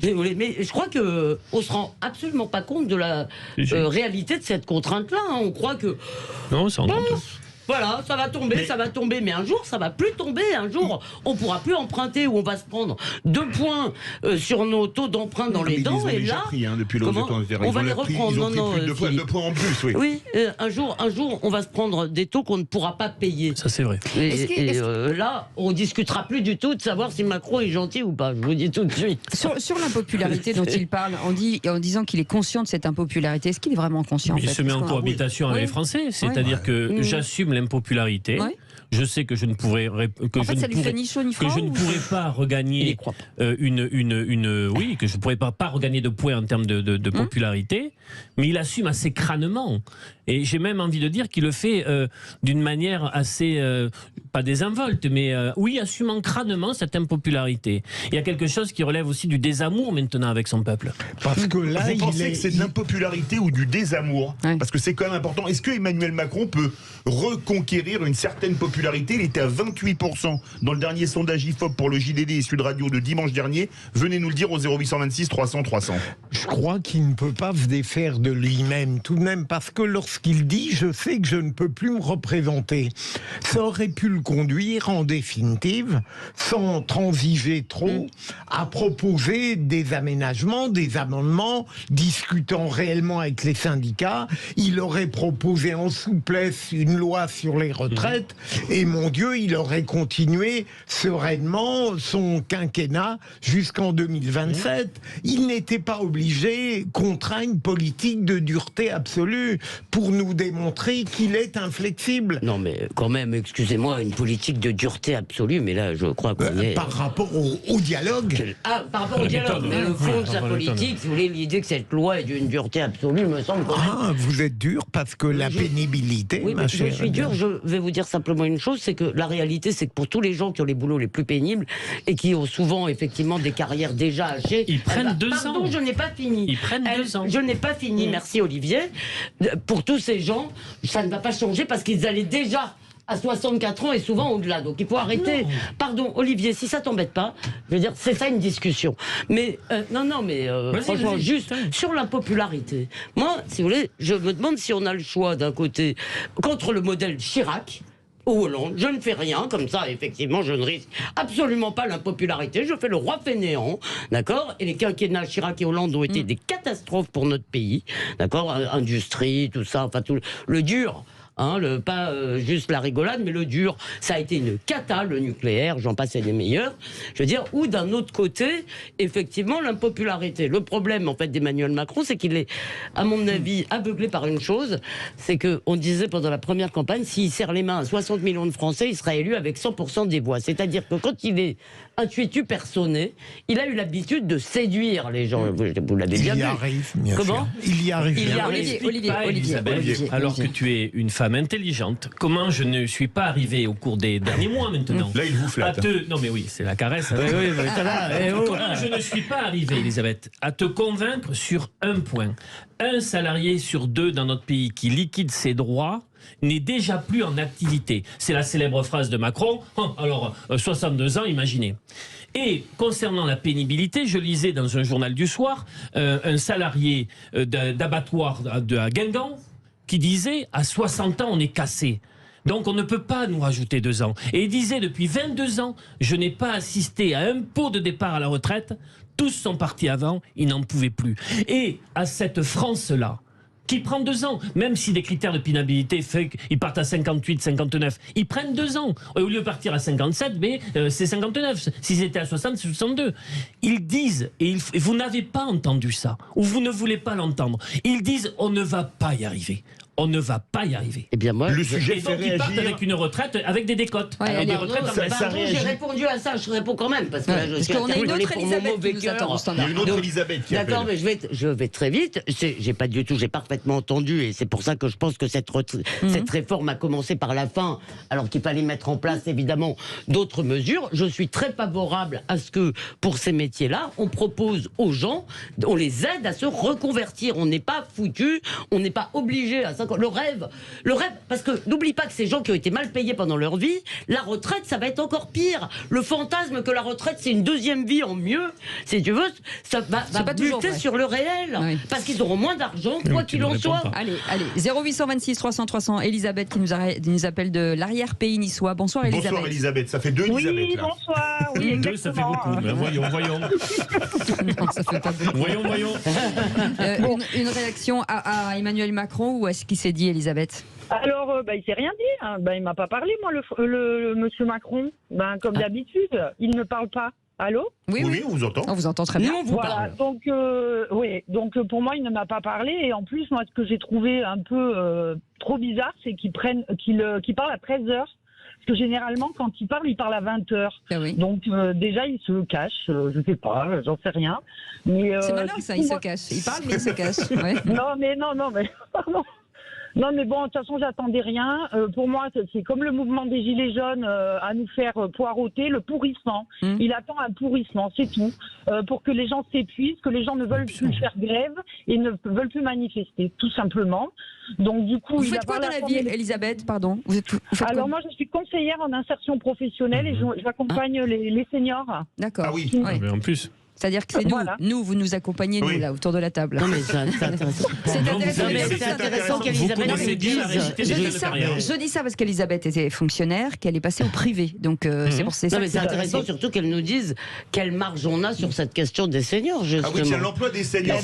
Mais je crois que on se rend absolument pas compte de la réalité de cette contrainte-là. Hein. On croit que non, ça en voilà, ça va tomber, mais un jour, ça va plus tomber. Un jour, on pourra plus emprunter ou on va se prendre 2 points sur nos taux d'emprunt dans les dents. Et là, depuis le on va les reprendre. Ils ont pris 2 points en plus, oui. Oui, un jour, on va se prendre des taux qu'on ne pourra pas payer. Ça, c'est vrai. Là, on discutera plus du tout de savoir si Macron est gentil ou pas. Je vous dis tout de suite. Sur l'impopularité dont il parle, en disant qu'il est conscient de cette impopularité, est-ce qu'il est vraiment conscient? Il se met en cohabitation avec les Français. C'est-à-dire que j'assume l'impopularité. Je sais que je ne pourrais pas regagner que je pourrais pas regagner de points en termes de popularité. mais il assume assez crânement. Et j'ai même envie de dire qu'il le fait d'une manière assez, pas désinvolte, mais oui, assumant crânement cette impopularité. Il y a quelque chose qui relève aussi du désamour maintenant avec son peuple. Parce que là, vous pensez que c'est de l'impopularité ou du désamour? Parce que c'est quand même important. Est-ce que Emmanuel Macron peut reconquérir une certaine popularité? Il était à 28% dans le dernier sondage IFOP pour le JDD et Sud Radio de dimanche dernier. Venez nous le dire au 0826 300 300. Je crois qu'il ne peut pas se défaire de lui-même, tout de même, parce que lorsqu'il dit « je sais que je ne peux plus me représenter », ça aurait pu le conduire, en définitive, sans transiger trop, à proposer des aménagements, des amendements, discutant réellement avec les syndicats. Il aurait proposé en souplesse une loi sur les retraites, et mon Dieu, il aurait continué sereinement son quinquennat jusqu'en 2027. Il n'était pas obligé, contraint une politique de dureté absolue pour nous démontrer qu'il est inflexible. Non mais quand même, excusez-moi, une politique de dureté absolue, mais là je crois qu'on est... Par rapport au dialogue. Ah, par rapport au dialogue, mais le fond de sa politique, si vous voulez, l'idée que cette loi est d'une dureté absolue, me semble... Vous êtes dur parce que la pénibilité, oui, ma chère... Je suis dur, je vais vous dire simplement une chose, c'est que la réalité, c'est que pour tous les gens qui ont les boulots les plus pénibles et qui ont souvent effectivement des carrières déjà hachées... Ils prennent 2 ans. Pardon, je n'ai pas fini. Ils prennent 2 ans. Je n'ai pas fini, merci Olivier. Pour tous ces gens, ça ne va pas changer parce qu'ils allaient déjà à 64 ans et souvent au-delà. Donc il faut arrêter. Pardon, Olivier, si ça t'embête pas, je veux dire, c'est ça une discussion. Mais franchement, juste sur l'impopularité. Moi, si vous voulez, je me demande si on a le choix d'un côté contre le modèle Chirac ou Hollande. Je ne fais rien, comme ça, effectivement, je ne risque absolument pas l'impopularité. Je fais le roi fainéant, d'accord? Et les quinquennats Chirac et Hollande ont été des catastrophes pour notre pays, d'accord? Industrie, tout ça, enfin, tout le dur. Pas juste la rigolade, mais le dur, ça a été une cata, le nucléaire, j'en passe et des meilleurs. Je veux dire, ou d'un autre côté, effectivement, l'impopularité. Le problème, en fait, d'Emmanuel Macron, c'est qu'il est, à mon avis, aveuglé par une chose, c'est qu'on disait pendant la première campagne, s'il serre les mains à 60 millions de Français, il sera élu avec 100% des voix. C'est-à-dire que quand il est intuitu personné, il a eu l'habitude de séduire les gens. Vous l'avez bien vu. Il y arrive, bien Comment sûr. Il y arrive. Il y arrive. Olivier, alors que tu es une femme intelligente, comment je ne suis pas arrivé au cours des derniers mois maintenant Là, il vous flatte. Non mais oui, c'est la caresse. Comment je ne suis pas arrivé, Elisabeth, à te convaincre sur un point. Un salarié sur 2 dans notre pays qui liquide ses droits n'est déjà plus en activité. C'est la célèbre phrase de Macron. Alors, 62 ans, imaginez. Et concernant la pénibilité, je lisais dans un journal du soir un salarié d'abattoir à Guingamp qui disait à 60 ans on est cassé. Donc on ne peut pas nous rajouter 2 ans. Et il disait depuis 22 ans, je n'ai pas assisté à un pot de départ à la retraite. Tous sont partis avant, ils n'en pouvaient plus. Et à cette France-là, qui prend 2 ans, même si des critères de pénibilité fait qu'ils partent à 58, 59, ils prennent 2 ans. Au lieu de partir à 57, mais c'est 59. S'ils étaient à 60, c'est 62. Ils disent, et vous n'avez pas entendu ça, ou vous ne voulez pas l'entendre, ils disent on ne va pas y arriver. On ne va pas y arriver. Eh bien moi, le sujet fait réagir. Ils partent avec une retraite, avec des décotes. Ouais, des retraites j'ai répondu à ça, je réponds quand même, parce que là, je suis qu'on a une autre pour mon Elisabeth mauvais qui nous cœur. attend au standard. Il y a une autre Elisabeth qui D'accord, appelle. mais je vais très vite. J'ai parfaitement entendu, et c'est pour ça que je pense que cette réforme a commencé par la fin, alors qu'il fallait mettre en place évidemment d'autres mesures. Je suis très favorable à ce que, pour ces métiers-là, on propose aux gens, on les aide à se reconvertir. On n'est pas foutu, on n'est pas obligé à 50. Le rêve, parce que n'oublie pas que ces gens qui ont été mal payés pendant leur vie, la retraite, ça va être encore pire. Le fantasme que la retraite, c'est une deuxième vie en mieux, si tu veux, ça va buter sur le réel. Oui. Parce qu'ils auront moins d'argent, quoi qu'il en soit. Allez, 0826 300 300, Elisabeth qui nous appelle de l'arrière-pays niçois. Bonsoir Elisabeth. Bonsoir Elisabeth, ça fait 2 Elisabeth là. Oui, bonsoir. Oui, 2, ça fait beaucoup. Ben voyons. Non, ça fait pas beaucoup. Voyons. Une réaction à Emmanuel Macron ou à ce qui s'est dit, Elisabeth? Alors, il s'est rien dit. Hein. Il m'a pas parlé, moi, le monsieur Macron. Comme d'habitude, il ne parle pas. Allô? Oui, on vous entend. On vous entend très bien. Non, voilà. Donc, pour moi, il ne m'a pas parlé. Et en plus, moi, ce que j'ai trouvé un peu trop bizarre, c'est qu'il parle à 13h. Parce que généralement, quand il parle à 20h. Ah oui. Donc déjà, il se cache, je sais pas, j'en sais rien. Mais c'est malin ça, il se cache. Il parle mais il se cache. Ouais. Non mais pardon. Non, mais bon, de toute façon, j'attendais rien. Pour moi, c'est comme le mouvement des Gilets jaunes à nous faire poireauter, le pourrissement. Il attend un pourrissement, c'est tout. Pour que les gens s'épuisent, que les gens ne veulent plus faire grève et ne veulent plus manifester, tout simplement. Donc, du coup, vous faites quoi dans la vie, Elisabeth? Pardon. Vous faites Alors, quoi? moi, je suis conseillère en insertion professionnelle et j'accompagne les seniors. D'accord. Ah oui. Ouais. Mais en plus. C'est-à-dire que c'est Voilà. nous, vous nous accompagnez, nous, Oui. là, autour de la table. Non, mais c'est intéressant. C'est intéressant. Non, mais c'est intéressant qu'Elisabeth Vous connaissez bien la réalité des jeunes carrières. Je dis ça parce qu'Elisabeth était fonctionnaire, qu'elle est passée au privé. Donc, c'est pour ça. Non, mais c'est intéressant surtout qu'elle nous dise quelle marge on a sur cette question des seniors, justement. Ah oui, tiens, l'emploi des seniors.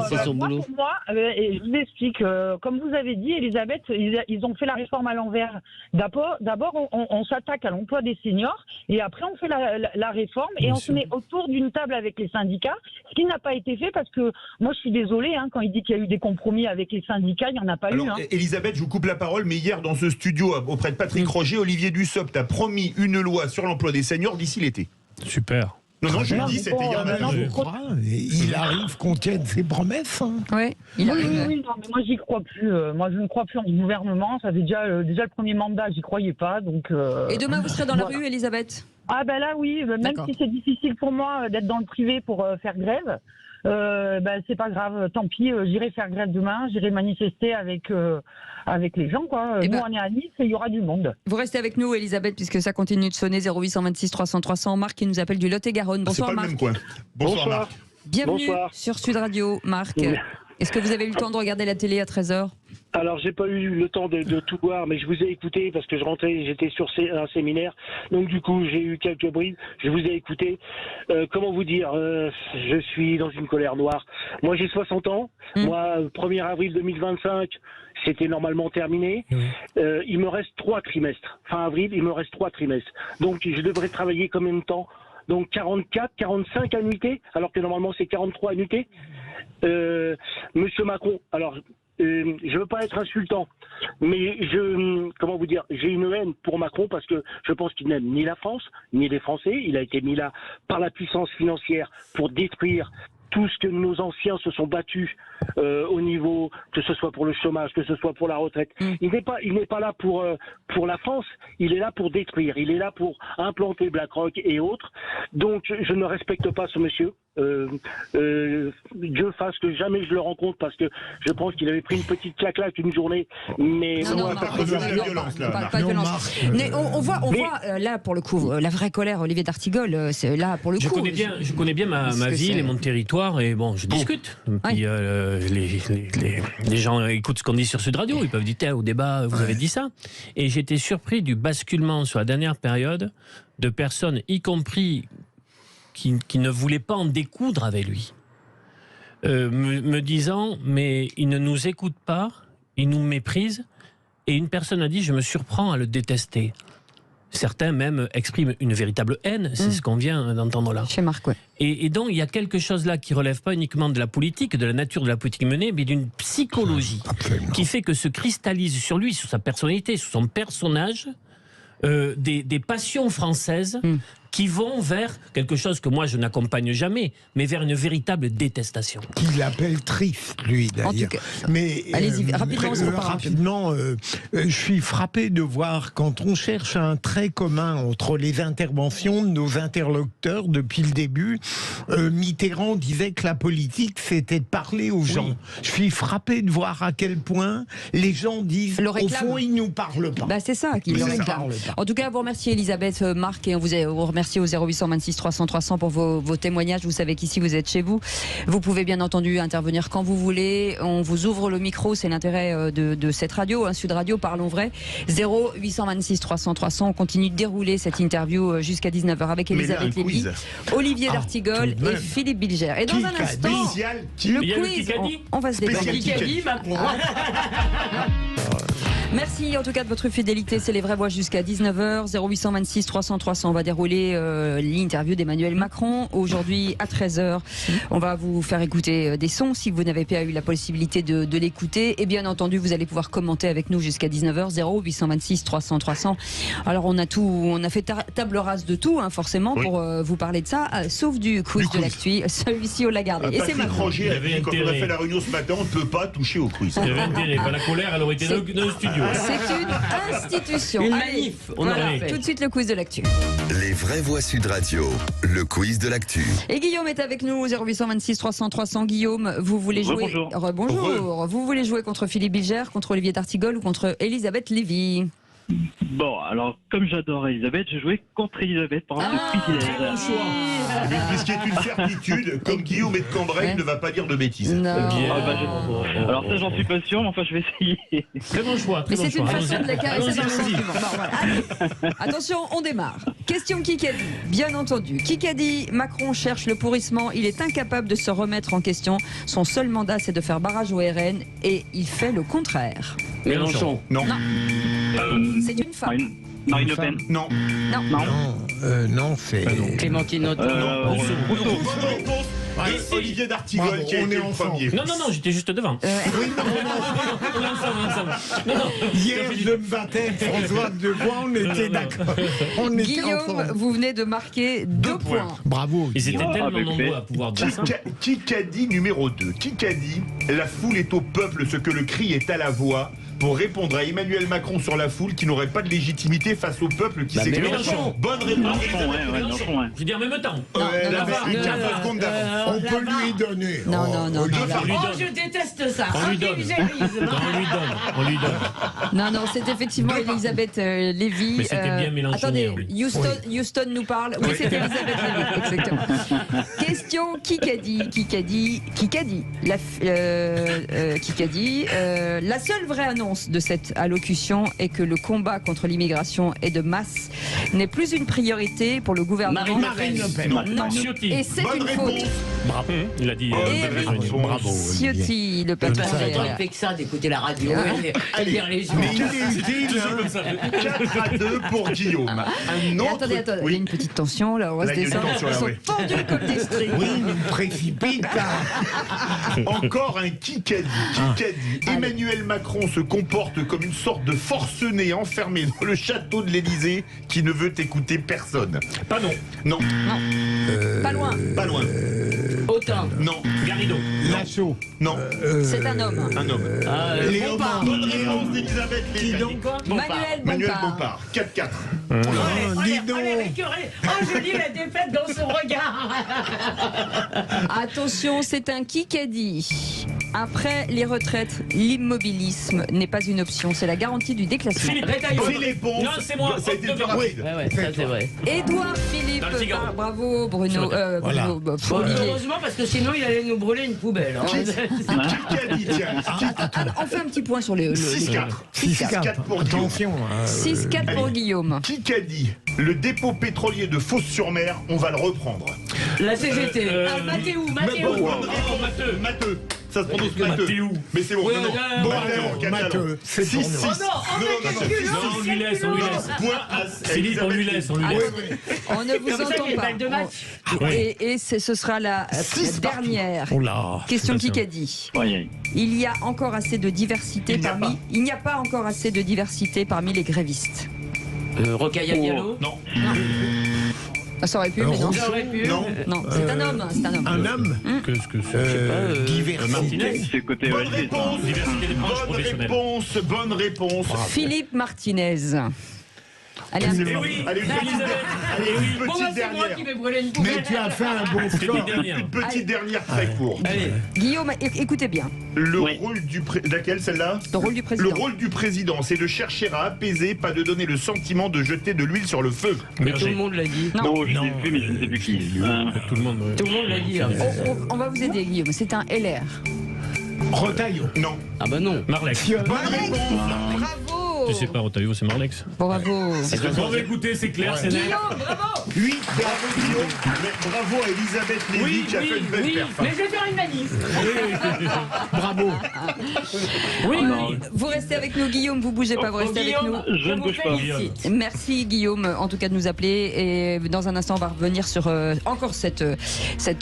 C'est son boulot. Pour moi, et je vous explique, comme vous avez dit, Elisabeth, ils ont fait la réforme à l'envers. D'abord, on s'attaque à l'emploi des seniors et après on fait la réforme et on se met autour d'une table avec les syndicats, ce qui n'a pas été fait parce que moi je suis désolée, quand il dit qu'il y a eu des compromis avec les syndicats, il n'y en a pas eu. Elisabeth, je vous coupe la parole, mais hier dans ce studio auprès de Patrick Roger, Olivier Dussopt a promis une loi sur l'emploi des seniors d'ici l'été. Super. Non, je le dis, c'était hier matin. Je crois. Il arrive qu'on tienne ses promesses. Oui, oui, non, mais moi j'y crois plus. Moi je ne crois plus en gouvernement. Ça fait déjà le premier mandat, j'y croyais pas. Donc. Et demain vous serez dans la rue, Elisabeth? Ah ben là oui, même si c'est difficile pour moi d'être dans le privé pour faire grève. C'est pas grave, tant pis, j'irai faire grève demain, j'irai manifester avec les gens, quoi. Nous, on est à Nice et il y aura du monde. Vous restez avec nous, Elisabeth, puisque ça continue de sonner. 0826 300 300. Marc qui nous appelle du Lot-et-Garonne. Bonsoir, C'est pas Marc. le même coin. Bonsoir, Marc. Bienvenue sur Sud Radio, Marc. Est-ce que vous avez eu le temps de regarder la télé à 13h? Alors, j'ai pas eu le temps de tout voir, mais je vous ai écouté parce que je rentrais, j'étais sur un séminaire. Donc, du coup, j'ai eu quelques brides. Je vous ai écouté. Comment vous dire je suis dans une colère noire. Moi, j'ai 60 ans. Moi, 1er avril 2025, c'était normalement terminé. Il me reste 3 trimestres. Fin avril, il me reste 3 trimestres. Donc, je devrais travailler combien de temps? Donc, 44, 45 annuités, alors que normalement, c'est 43 annuités. Monsieur Macron, alors... je veux pas être insultant, mais comment vous dire, j'ai une haine pour Macron parce que je pense qu'il n'aime ni la France, ni les Français. Il a été mis là par la puissance financière pour détruire tout ce que nos anciens se sont battus au niveau, que ce soit pour le chômage, que ce soit pour la retraite. Il n'est pas là pour la France, il est là pour détruire, il est là pour implanter BlackRock et autres. Donc je ne respecte pas ce monsieur. Dieu fasse que jamais je le rencontre parce que je pense qu'il avait pris une petite claque une journée. Mais pas de violence. Mais on voit là pour le coup la vraie colère, Olivier d'Artigol. C'est là pour le coup. Je connais bien ma ville et mon territoire et bon, je discute. Puis, les gens écoutent ce qu'on dit sur Sud Radio. Ils peuvent dire au débat, vous avez dit ça. Et j'étais surpris du basculement sur la dernière période de personnes, y compris qui ne voulaient pas en découdre avec lui, me disant mais il ne nous écoute pas, il nous méprise. Et une personne a dit je me surprends à le détester. Certains même expriment une véritable haine, c'est ce qu'on vient d'entendre là. Chez Marc, ouais. Et donc il y a quelque chose là qui relève pas uniquement de la politique, de la nature de la politique menée, mais d'une psychologie qui fait que se cristallise sur lui, sur sa personnalité, sur son personnage, des passions françaises qui vont vers quelque chose que moi je n'accompagne jamais, mais vers une véritable détestation. Qu'il appelle triste, lui, d'ailleurs. Mais allez-y, rapidement. Je suis frappé de voir quand on cherche un trait commun entre les interventions de nos interlocuteurs depuis le début. Mitterrand disait que la politique, c'était de parler aux gens. Je suis frappé de voir à quel point les gens disent, au fond, ils ne nous parlent pas. C'est ça qu'ils le réclament. En tout cas, vous remerciez Elisabeth, Marc, et on vous remercie au 0826 300 300 pour vos témoignages. Vous savez qu'ici vous êtes chez vous. Vous pouvez bien entendu intervenir quand vous voulez. On vous ouvre le micro, c'est l'intérêt de cette radio, Sud Radio, parlons vrai. 0826 300 300. On continue de dérouler cette interview jusqu'à 19h avec Elisabeth Lévy, Olivier d'Artigol et Philippe Bilger. Et dans un instant, le quiz, on va se débattre. Merci en tout cas de votre fidélité. C'est les vraies voix jusqu'à 19h. 0826 300 300. On va dérouler l'interview d'Emmanuel Macron. Aujourd'hui à 13h. On va vous faire écouter des sons si vous n'avez pas eu la possibilité de l'écouter. Et bien entendu, vous allez pouvoir commenter avec nous jusqu'à 19h. 0826 300 300. Alors on a fait table rase de tout, hein, forcément, pour vous parler de ça, sauf du quiz de l'actu. Celui-ci, on l'a gardé. Et c'est Macron. Roger a dit, quand on a fait la réunion ce matin, on ne peut pas toucher au quiz. Il y avait intérêt. La colère, elle aurait été dans le studio. C'est une institution. Une Allez, manif. voilà, tout de suite le quiz de l'actu. Les vraies voix Sud Radio, le quiz de l'actu. Et Guillaume est avec nous, 0826 300 300. Guillaume, vous voulez jouer... Bonjour. Vous voulez jouer contre Philippe Bilger, contre Olivier D'Artigol ou contre Elisabeth Lévy? Bon, alors, comme j'adore Elisabeth, je jouais contre Elisabeth par un privilège. Mais ce qui est une certitude, comme Guillaume est de Cambrai, il ne va pas dire de bêtises. Non. Alors ça, j'en suis pas sûr, mais enfin, je vais essayer. Très bon choix. Mais c'est une façon de la caresser dans le sentiment. Bon, voilà. Allez. Attention, on démarre. Question Kikadi. Bien entendu. Kikadi, Macron cherche le pourrissement. Il est incapable de se remettre en question. Son seul mandat, c'est de faire barrage au RN. Et il fait le contraire. Mélenchon. Non. C'est une femme. Marine Le Pen. Non. Non, c'est... Clémentine Autain. Olivier D'Artigol qui a été le premier. Non, j'étais juste devant. Hier, je me battais, François Debois, on était d'accord. Guillaume, vous venez de marquer 2 points. Bravo. Ils étaient tellement nombreux à pouvoir dire ça. Kikadi numéro 2. Kikadi, la foule est au peuple ce que le cri est à la voix. Pour répondre à Emmanuel Macron sur la foule qui n'aurait pas de légitimité face au peuple qui s'exprime. Bonne réponse. Je dis en même temps. On peut lui donner. Non. Je déteste ça. On lui donne. Non, c'est effectivement Elisabeth Lévy. Mais c'était bien mélanchonné. Attendez, Houston nous parle. Oui, c'était Elisabeth Lévy, exactement. Question Kikadi. La seule vraie annonce de cette allocution est que le combat contre l'immigration et de masse n'est plus une priorité pour le gouvernement. Marine Le Pen. Non. Et c'est une faute. Bravo. Il a dit. Bravo. Ciotti, le patron. Il fait que ça d'écouter la radio et lire les journaux. Mais il est utile, 4-2 pour Guillaume. Attendez, il y a une petite tension là, on va se descendre. Ils sont tendus comme des strings. Oui, mais il précipite. Encore un Kikadi. Emmanuel Macron se comporte comme une sorte de forcené enfermé dans le château de l'Élysée qui ne veut écouter personne. Pas non. Non. Pas loin. Autain. Non. Garrido. Lachaud. Non. C'est un homme. Léon. Bonne réponse d'Elisabeth Lévy. Manuel Bompard. 4-4. Dis donc. Je lis la défaite dans son regard. Attention, c'est un Kikadi. Après les retraites, l'immobilisme n'est pas une option, c'est la garantie du déclassement. Philippe. Non, c'est moi. Ça a été le plus rapide. Ça c'est vrai. Édouard Philippe. Bravo Bruno. Heureusement parce que sinon il allait nous brûler une poubelle. Kikadi, tiens. On fait un petit point sur les 6-4. 6-4 pour Guillaume. 6-4 pour Guillaume. Kikadi, le dépôt pétrolier de Fos-sur-Mer, on va le reprendre. La CGT. Mathéo. Matteux. Ça se prononce Matteux. Mais c'est bon. Matteux. C'est 6-6. On lui laisse. Philippe, on lui laisse. On ne vous entend pas. Et ce sera la dernière question Kikadi. Il y a encore assez de diversité parmi. Il n'y a pas encore assez de diversité parmi les grévistes. Rocaille Diallo. Non. Ça aurait pu, mais non. Non, c'est un homme. Un homme. Qu'est-ce que c'est? Diversité. C'est côté Bonne réponse. Diversité des branches professionnelles. Bonne réponse. Philippe Martinez. Allez, Allez, une Bon, petite c'est moi qui dernière. vais brûler une poubelle. Mais tu as fait un bon score. Une petite dernière très courte. Guillaume, écoutez bien. Le rôle du laquelle celle-là? Le rôle du président. Le rôle du président, c'est de chercher à apaiser, pas de donner le sentiment de jeter de l'huile sur le feu. Mais tout le monde l'a dit. Non, je l'ai vu, mais je ne sais plus qui. Tout le monde l'a dit. On va vous aider, Guillaume. C'est un LR. Retailleau. Non. Ah bah non. Marleix. Bonne réponse. Bravo. Je sais pas, Ottavio, c'est Marlex. Bravo. On va écouter, c'est clair, c'est net. Guillaume, bravo. Oui, bravo Guillaume. Bravo à Elisabeth Lévy qui a fait une belle perf. Mais je vais faire une manif. Bravo. Oui, vous restez avec nous, Guillaume, vous bougez pas, vous restez avec nous. Je ne bouge pas. Merci Guillaume, en tout cas de nous appeler. Et dans un instant, on va revenir sur encore cette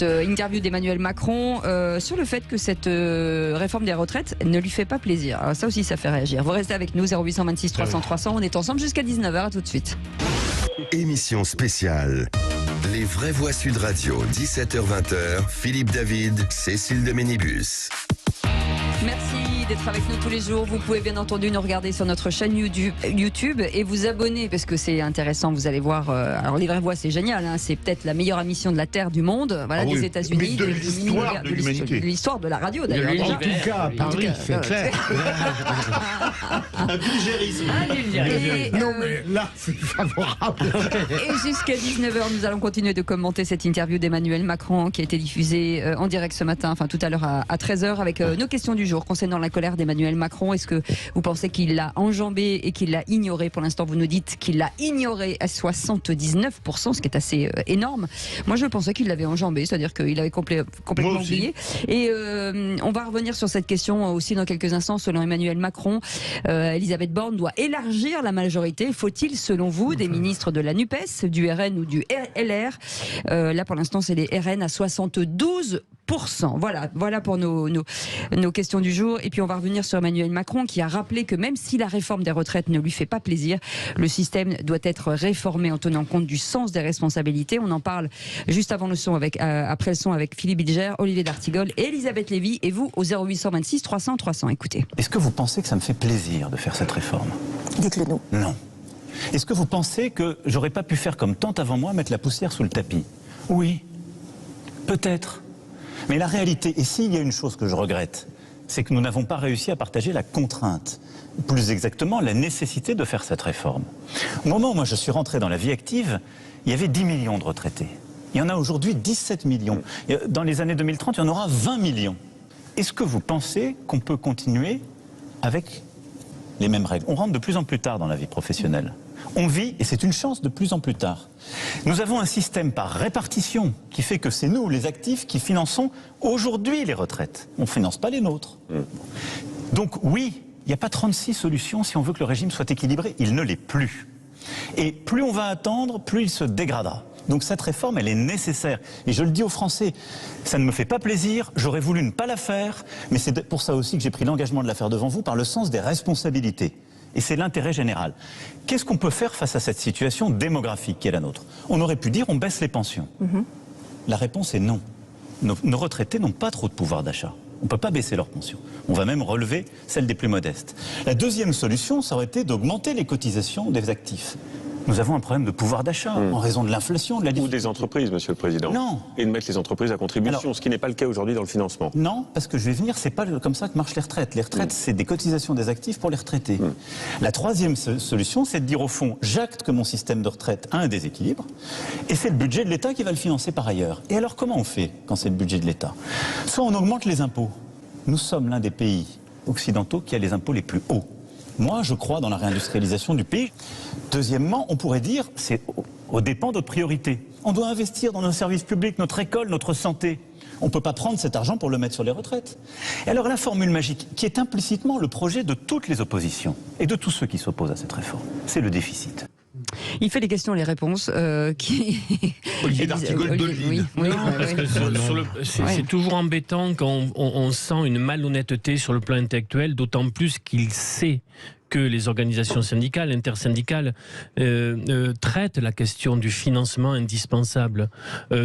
interview d'Emmanuel Macron sur le fait que cette réforme des retraites ne lui fait pas plaisir. Alors ça aussi, ça fait réagir. Vous restez avec nous, 0826 300 300. On est ensemble jusqu'à 19h. À tout de suite. Émission spéciale. Les vraies voix Sud Radio, 17h-20h. Philippe David, Cécile de Ménibus. Merci d'être avec nous tous les jours. Vous pouvez bien entendu nous regarder sur notre chaîne YouTube et vous abonner parce que c'est intéressant. Vous allez voir. Alors les vraies voix, c'est génial. Hein, c'est peut-être la meilleure émission de la Terre, du monde. Voilà, des États-Unis, de l'histoire de l'humanité, de l'histoire de la radio d'ailleurs. En tout cas, à Paris, c'est clair. Un vulgarisme. Non mais là, c'est favorable. Et jusqu'à 19h, nous allons continuer de commenter cette interview d'Emmanuel Macron qui a été diffusée en direct ce matin, enfin tout à l'heure à 13h, avec nos questions du jour concernant la colère d'Emmanuel Macron. Est-ce que vous pensez qu'il l'a enjambé et qu'il l'a ignoré? Pour l'instant, vous nous dites qu'il l'a ignoré à 79%, ce qui est assez énorme. Moi, je pensais qu'il l'avait enjambé, c'est-à-dire qu'il avait complètement oublié. Et on va revenir sur cette question aussi dans quelques instants. Selon Emmanuel Macron, Elisabeth Borne doit élargir la majorité. Faut-il, selon vous, des ministres de la NUPES, du RN ou du LR? Là, pour l'instant, c'est les RN à 72%. Voilà pour nos questions du jour. Et puis on va revenir sur Emmanuel Macron qui a rappelé que même si la réforme des retraites ne lui fait pas plaisir, le système doit être réformé en tenant compte du sens des responsabilités. On en parle juste avant le son après le son avec Philippe Bilger, Olivier d'Artigol et Elisabeth Lévy. Et vous au 0826 300 300. Écoutez. Est-ce que vous pensez que ça me fait plaisir de faire cette réforme? Dites-le nous. Non. Est-ce que vous pensez que j'aurais pas pu faire comme tant avant moi, mettre la poussière sous le tapis? Oui. Peut-être. Mais la réalité, et s'il y a une chose que je regrette, c'est que nous n'avons pas réussi à partager la contrainte, plus exactement la nécessité de faire cette réforme. Au moment où moi je suis rentré dans la vie active, il y avait 10 millions de retraités. Il y en a aujourd'hui 17 millions. Dans les années 2030, il y en aura 20 millions. Est-ce que vous pensez qu'on peut continuer avec les mêmes règles? On rentre de plus en plus tard dans la vie professionnelle. On vit, et c'est une chance, de plus en plus tard. Nous avons un système par répartition qui fait que c'est nous, les actifs, qui finançons aujourd'hui les retraites. On ne finance pas les nôtres. Donc oui, il n'y a pas 36 solutions si on veut que le régime soit équilibré. Il ne l'est plus. Et plus on va attendre, plus il se dégradera. Donc cette réforme, elle est nécessaire. Et je le dis aux Français, ça ne me fait pas plaisir, j'aurais voulu ne pas la faire, mais c'est pour ça aussi que j'ai pris l'engagement de la faire devant vous par le sens des responsabilités. Et c'est l'intérêt général. Qu'est-ce qu'on peut faire face à cette situation démographique qui est la nôtre? On aurait pu dire on baisse les pensions. La réponse est non. Nos retraités n'ont pas trop de pouvoir d'achat. On ne peut pas baisser leurs pensions. On va même relever celles des plus modestes. La deuxième solution, ça aurait été d'augmenter les cotisations des actifs. Nous avons un problème de pouvoir d'achat en raison de l'inflation, de la difficulté. Ou des entreprises, Monsieur le Président. Non. Et de mettre les entreprises à contribution, Alors, ce qui n'est pas le cas aujourd'hui dans le financement. Non, parce que je vais venir, c'est pas comme ça que marchent les retraites. Les retraites, c'est des cotisations des actifs pour les retraités. La troisième solution, c'est de dire au fond, j'acte que mon système de retraite a un déséquilibre, et c'est le budget de l'État qui va le financer par ailleurs. Et alors comment on fait quand c'est le budget de l'État? Soit on augmente les impôts. Nous sommes l'un des pays occidentaux qui a les impôts les plus hauts. Moi, je crois dans la réindustrialisation du pays. Deuxièmement, on pourrait dire, c'est aux dépens d'autres priorités. On doit investir dans nos services publics, notre école, notre santé. On ne peut pas prendre cet argent pour le mettre sur les retraites. Et alors la formule magique, qui est implicitement le projet de toutes les oppositions et de tous ceux qui s'opposent à cette réforme, c'est le déficit. Il fait les questions, les réponses. Olivier d'Artigol de Lille. C'est toujours embêtant quand on sent une malhonnêteté sur le plan intellectuel, d'autant plus qu'il sait que les organisations syndicales, intersyndicales, traitent la question du financement indispensable,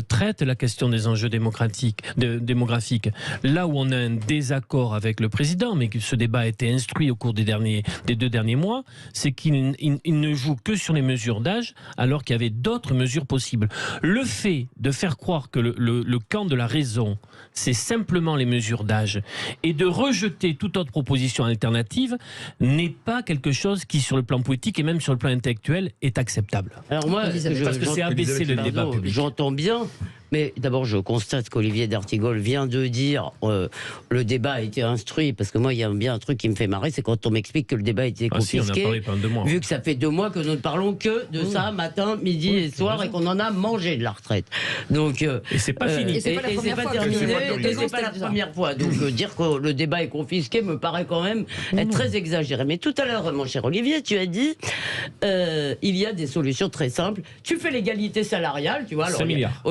traitent la question des enjeux démographiques. Là où on a un désaccord avec le président, mais que ce débat a été instruit au cours des 2 derniers mois, c'est qu'il ne joue que sur les mesures d'âge, alors qu'il y avait d'autres mesures possibles. Le fait de faire croire que le camp de la raison, c'est simplement les mesures d'âge, et de rejeter toute autre proposition alternative, n'est pas quelque chose qui, sur le plan politique et même sur le plan intellectuel, est acceptable. Alors moi, parce que c'est abaisser le débat public. J'entends bien, Mais d'abord, je constate qu'Olivier d'Artigol vient de dire le débat a été instruit, parce que moi, il y a bien un truc qui me fait marrer, c'est quand on m'explique que le débat a été confisqué. Si, on a parlé pendant 2 mois. Vu que ça fait 2 mois que nous ne parlons que de ça, matin, midi et soir, et qu'on en a mangé de la retraite. Donc, et c'est pas fini. Et c'est pas terminé, et c'est pas la première fois. Donc, dire que le débat est confisqué me paraît quand même être très exagéré. Mais tout à l'heure, mon cher Olivier, tu as dit, il y a des solutions très simples. Tu fais l'égalité salariale, tu vois. Alors, 5 milliards.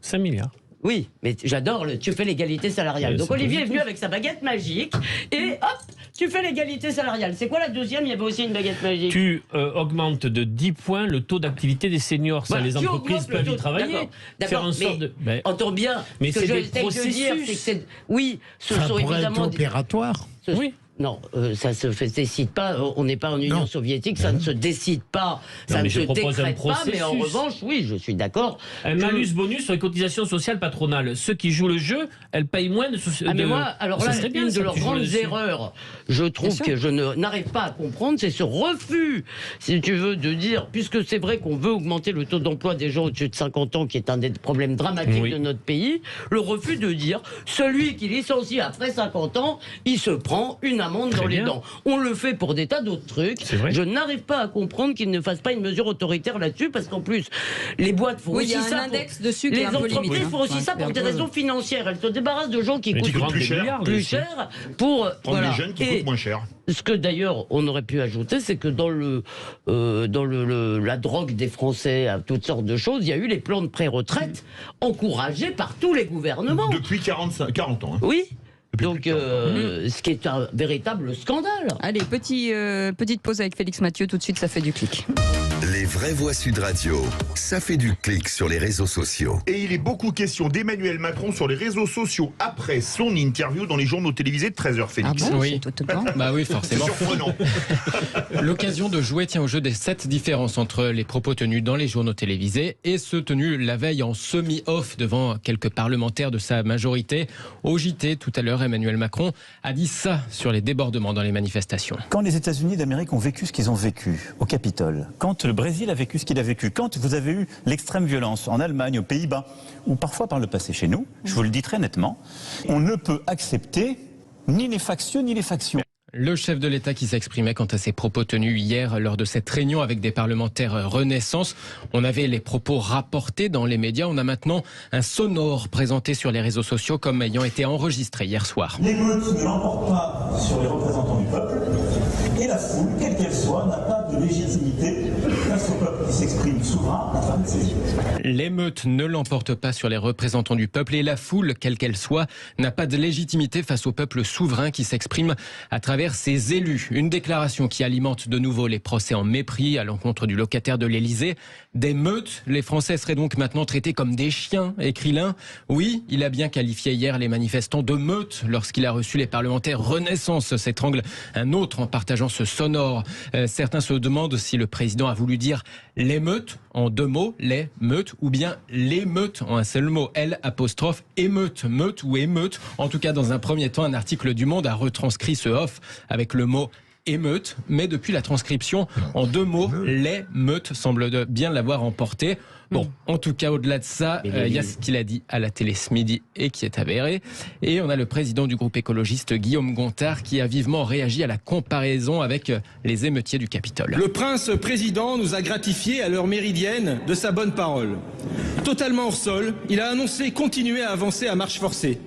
5 milliards. Oui, mais j'adore tu fais l'égalité salariale. Donc Olivier est venu avec sa baguette magique et hop, tu fais l'égalité salariale. C'est quoi la deuxième? Il y avait aussi une baguette magique. Tu augmentes de 10 points le taux d'activité des seniors. Ça, les entreprises peuvent y travailler. D'accord, en sorte entends bien. Mais c'est des processus. Oui, ce ça sont évidemment opératoire. Oui. Non, ça se décide pas. On n'est pas en Union soviétique, ça ne se décide pas, ça ne se décrète pas. Mais en revanche, oui, je suis d'accord. Un malus-bonus sur les cotisations sociales patronales. Ceux qui jouent le jeu, elles payent moins de sociales. Mais moi, alors là, une de leurs grandes erreurs, je trouve que je n'arrive pas à comprendre, c'est ce refus, si tu veux, de dire, puisque c'est vrai qu'on veut augmenter le taux d'emploi des gens au-dessus de 50 ans, qui est un des problèmes dramatiques de notre pays, le refus de dire, celui qui licencie après 50 ans, il se prend une amende dans les dents. On le fait pour des tas d'autres trucs. Je n'arrive pas à comprendre qu'ils ne fassent pas une mesure autoritaire là-dessus, parce qu'en plus, les boîtes font aussi ça. Index dessus les entreprises font aussi ça pour des raisons financières. Elles se débarrassent de gens qui coûtent plus cher pour prendre des jeunes qui coûtent moins cher. Ce que d'ailleurs on aurait pu ajouter, c'est que dans la drogue des Français à toutes sortes de choses, il y a eu les plans de pré-retraite encouragés par tous les gouvernements. Depuis 40 ans. Hein. Oui. Donc, ce qui est un véritable scandale. Allez, petite pause avec Félix Mathieu, tout de suite, ça fait du clic. Les vraies voix Sud Radio, ça fait du clic sur les réseaux sociaux. Et il est beaucoup question d'Emmanuel Macron sur les réseaux sociaux après son interview dans les journaux télévisés de 13h, Félix. Ah bon, oui. Bah oui, forcément. C'est surprenant. L'occasion de jouer au jeu des 7 différences entre les propos tenus dans les journaux télévisés et ceux tenus la veille en semi-off devant quelques parlementaires de sa majorité. Au JT, tout à l'heure, Emmanuel Macron a dit ça sur les débordements dans les manifestations. Quand les États-Unis d'Amérique ont vécu ce qu'ils ont vécu au Capitole, quand le Brésil a vécu ce qu'il a vécu, quand vous avez eu l'extrême violence en Allemagne, aux Pays-Bas, ou parfois par le passé chez nous, je vous le dis très nettement, on ne peut accepter ni les factieux ni les factions. Le chef de l'État qui s'exprimait quant à ses propos tenus hier lors de cette réunion avec des parlementaires Renaissance. On avait les propos rapportés dans les médias. On a maintenant un sonore présenté sur les réseaux sociaux comme ayant été enregistré hier soir. L'émeute ne l'emporte pas sur les représentants du peuple et la foule, quelle qu'elle soit, n'a pas de légitimité face au peuple qui s'exprime souverain à travers ses yeux. L'émeute ne l'emporte pas sur les représentants du peuple et la foule, quelle qu'elle soit, n'a pas de légitimité face au peuple souverain qui s'exprime à travers ses élus. Une déclaration qui alimente de nouveau les procès en mépris à l'encontre du locataire de l'Élysée. Des meutes, les Français seraient donc maintenant traités comme des chiens, écrit l'un. Oui, il a bien qualifié hier les manifestants de meutes lorsqu'il a reçu les parlementaires Renaissance, s'étrangle un autre en partageant ce sonore. Certains se demandent si le président a voulu dire l'émeute en 2 mots, les meutes, ou bien l'émeute en un seul mot, L', émeute, meute ou émeute. En tout cas, dans un premier temps, un article du Monde a retranscrit ce off avec le mot émeute, mais depuis la transcription en 2 mots, les meutes semble bien l'avoir emporté. Bon, en tout cas, au-delà de ça, il y a ce qu'il a dit à la télé ce midi et qui est avéré. Et on a le président du groupe écologiste, Guillaume Gontard, qui a vivement réagi à la comparaison avec les émeutiers du Capitole. Le prince président nous a gratifié à l'heure méridienne de sa bonne parole. Totalement hors sol, il a annoncé continuer à avancer à marche forcée.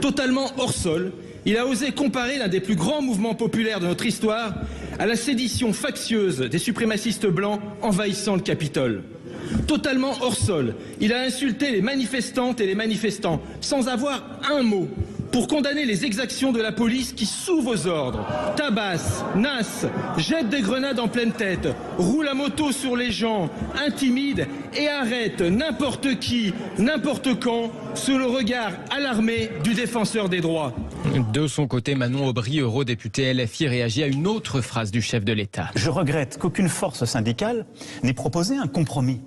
Totalement hors sol, il a osé comparer l'un des plus grands mouvements populaires de notre histoire à la sédition factieuse des suprémacistes blancs envahissant le Capitole. Totalement hors sol, il a insulté les manifestantes et les manifestants sans avoir un mot pour condamner les exactions de la police qui, sous vos ordres, tabasse, nasse, jette des grenades en pleine tête, roule à moto sur les gens, intimide et arrête n'importe qui, n'importe quand, sous le regard alarmé du défenseur des droits. De son côté, Manon Aubry, eurodéputée LFI, réagit à une autre phrase du chef de l'État. Je regrette qu'aucune force syndicale n'ait proposé un compromis.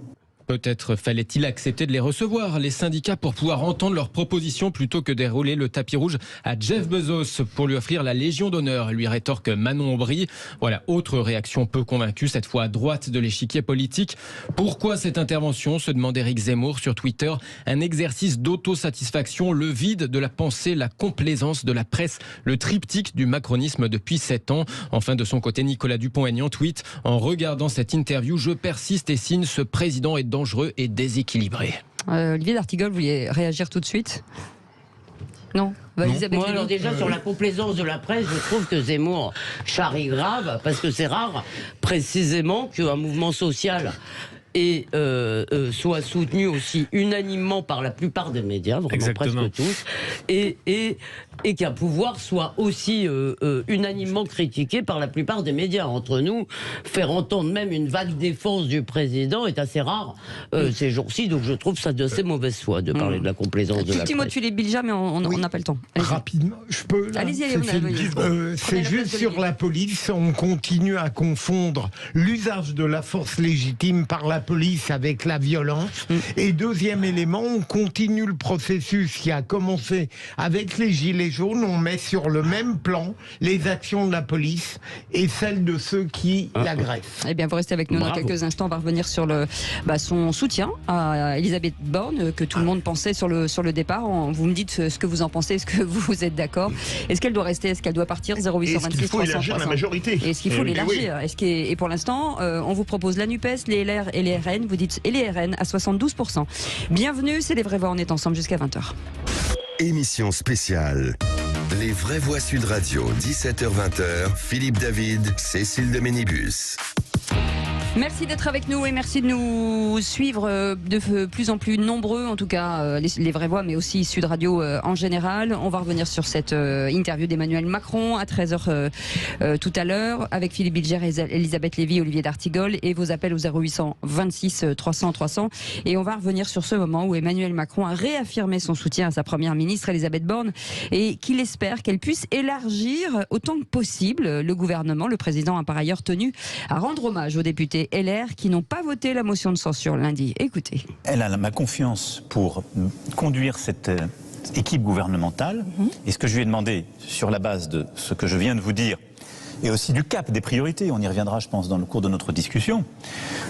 Peut-être fallait-il accepter de les recevoir, les syndicats, pour pouvoir entendre leurs propositions plutôt que dérouler le tapis rouge à Jeff Bezos pour lui offrir la Légion d'honneur, lui rétorque Manon Aubry. Voilà, autre réaction peu convaincue, cette fois à droite de l'échiquier politique. Pourquoi cette intervention, se demande Éric Zemmour sur Twitter. Un exercice d'autosatisfaction, le vide de la pensée, la complaisance de la presse, le triptyque du macronisme depuis 7 ans. Enfin, de son côté, Nicolas Dupont-Aignan tweet: en regardant cette interview, je persiste et signe, ce président est dangereux et déséquilibré. Olivier d'Artigol, vous vouliez réagir tout de suite? Non, Elisabeth. Moi, alors déjà sur la complaisance de la presse, je trouve que Zemmour charrie grave, parce que c'est rare précisément qu'un mouvement social soit soutenu aussi unanimement par la plupart des médias, vraiment presque tous, et qu'un pouvoir soit aussi unanimement critiqué par la plupart des médias. Entre nous, faire entendre même une vague défense du président est assez rare ces jours-ci, donc je trouve ça d'assez mauvaise foi de parler de la complaisance de la presse. Petit mot de Philippe Bilja, mais on n'a pas le temps. Rapidement, je peux. Allez-y, c'est juste sur la police, on continue à confondre l'usage de la force légitime par la police avec la violence. Et deuxième élément, on continue le processus qui a commencé avec les Gilets jaunes. On met sur le même plan les actions de la police et celles de ceux qui l'agressent. Eh bien, vous restez avec nous dans quelques instants. On va revenir sur son soutien à Elisabeth Borne, que tout le monde pensait sur le départ. Vous me dites ce que vous en pensez, est-ce que vous êtes d'accord? Est-ce qu'elle doit rester? Est-ce qu'elle doit partir? 0826 300. Est-ce qu'il faut élargir la majorité? Est-ce qu'il faut l'élargir? Et pour l'instant, on vous propose la NUPES, les LR et les RN. Vous dites et les RN à 72%. Bienvenue, c'est Les Vraies Voix, on est ensemble jusqu'à 20h. Émission spéciale. Les Vraies Voix Sud Radio, 17h-20h, Philippe David, Cécile de Ménibus. Merci d'être avec nous et merci de nous suivre de plus en plus nombreux, en tout cas les Vraies Voix, mais aussi Sud Radio en général. On va revenir sur cette interview d'Emmanuel Macron à 13h tout à l'heure, avec Philippe Bilger, Elisabeth Lévy, Olivier d'Artigol, et vos appels au 0800 26 300 300. Et on va revenir sur ce moment où Emmanuel Macron a réaffirmé son soutien à sa première ministre Elisabeth Borne et qu'il espère qu'elle puisse élargir autant que possible le gouvernement. Le président a par ailleurs tenu à rendre hommage aux députés LR qui n'ont pas voté la motion de censure lundi. Écoutez. Elle a ma confiance pour conduire cette équipe gouvernementale. Et ce que je lui ai demandé, sur la base de ce que je viens de vous dire, et aussi du cap des priorités, on y reviendra je pense dans le cours de notre discussion,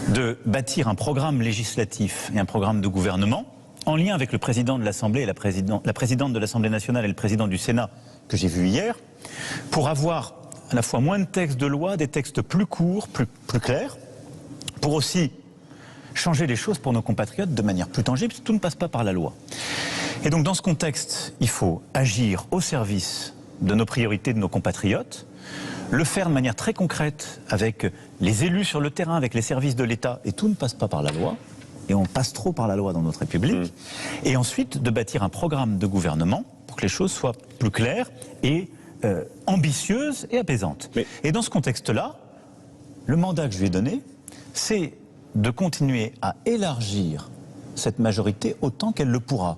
de bâtir un programme législatif et un programme de gouvernement en lien avec le président de l'Assemblée et la présidente de l'Assemblée nationale et le président du Sénat que j'ai vu hier, pour avoir à la fois moins de textes de loi, des textes plus courts, plus clairs, pour aussi changer les choses pour nos compatriotes de manière plus tangible, tout ne passe pas par la loi. Et donc dans ce contexte, il faut agir au service de nos priorités, de nos compatriotes, le faire de manière très concrète avec les élus sur le terrain, avec les services de l'État, et tout ne passe pas par la loi, et on passe trop par la loi dans notre République, et ensuite de bâtir un programme de gouvernement pour que les choses soient plus claires et ambitieuses et apaisantes. Et dans ce contexte-là, le mandat que je lui ai donné, c'est de continuer à élargir cette majorité autant qu'elle le pourra,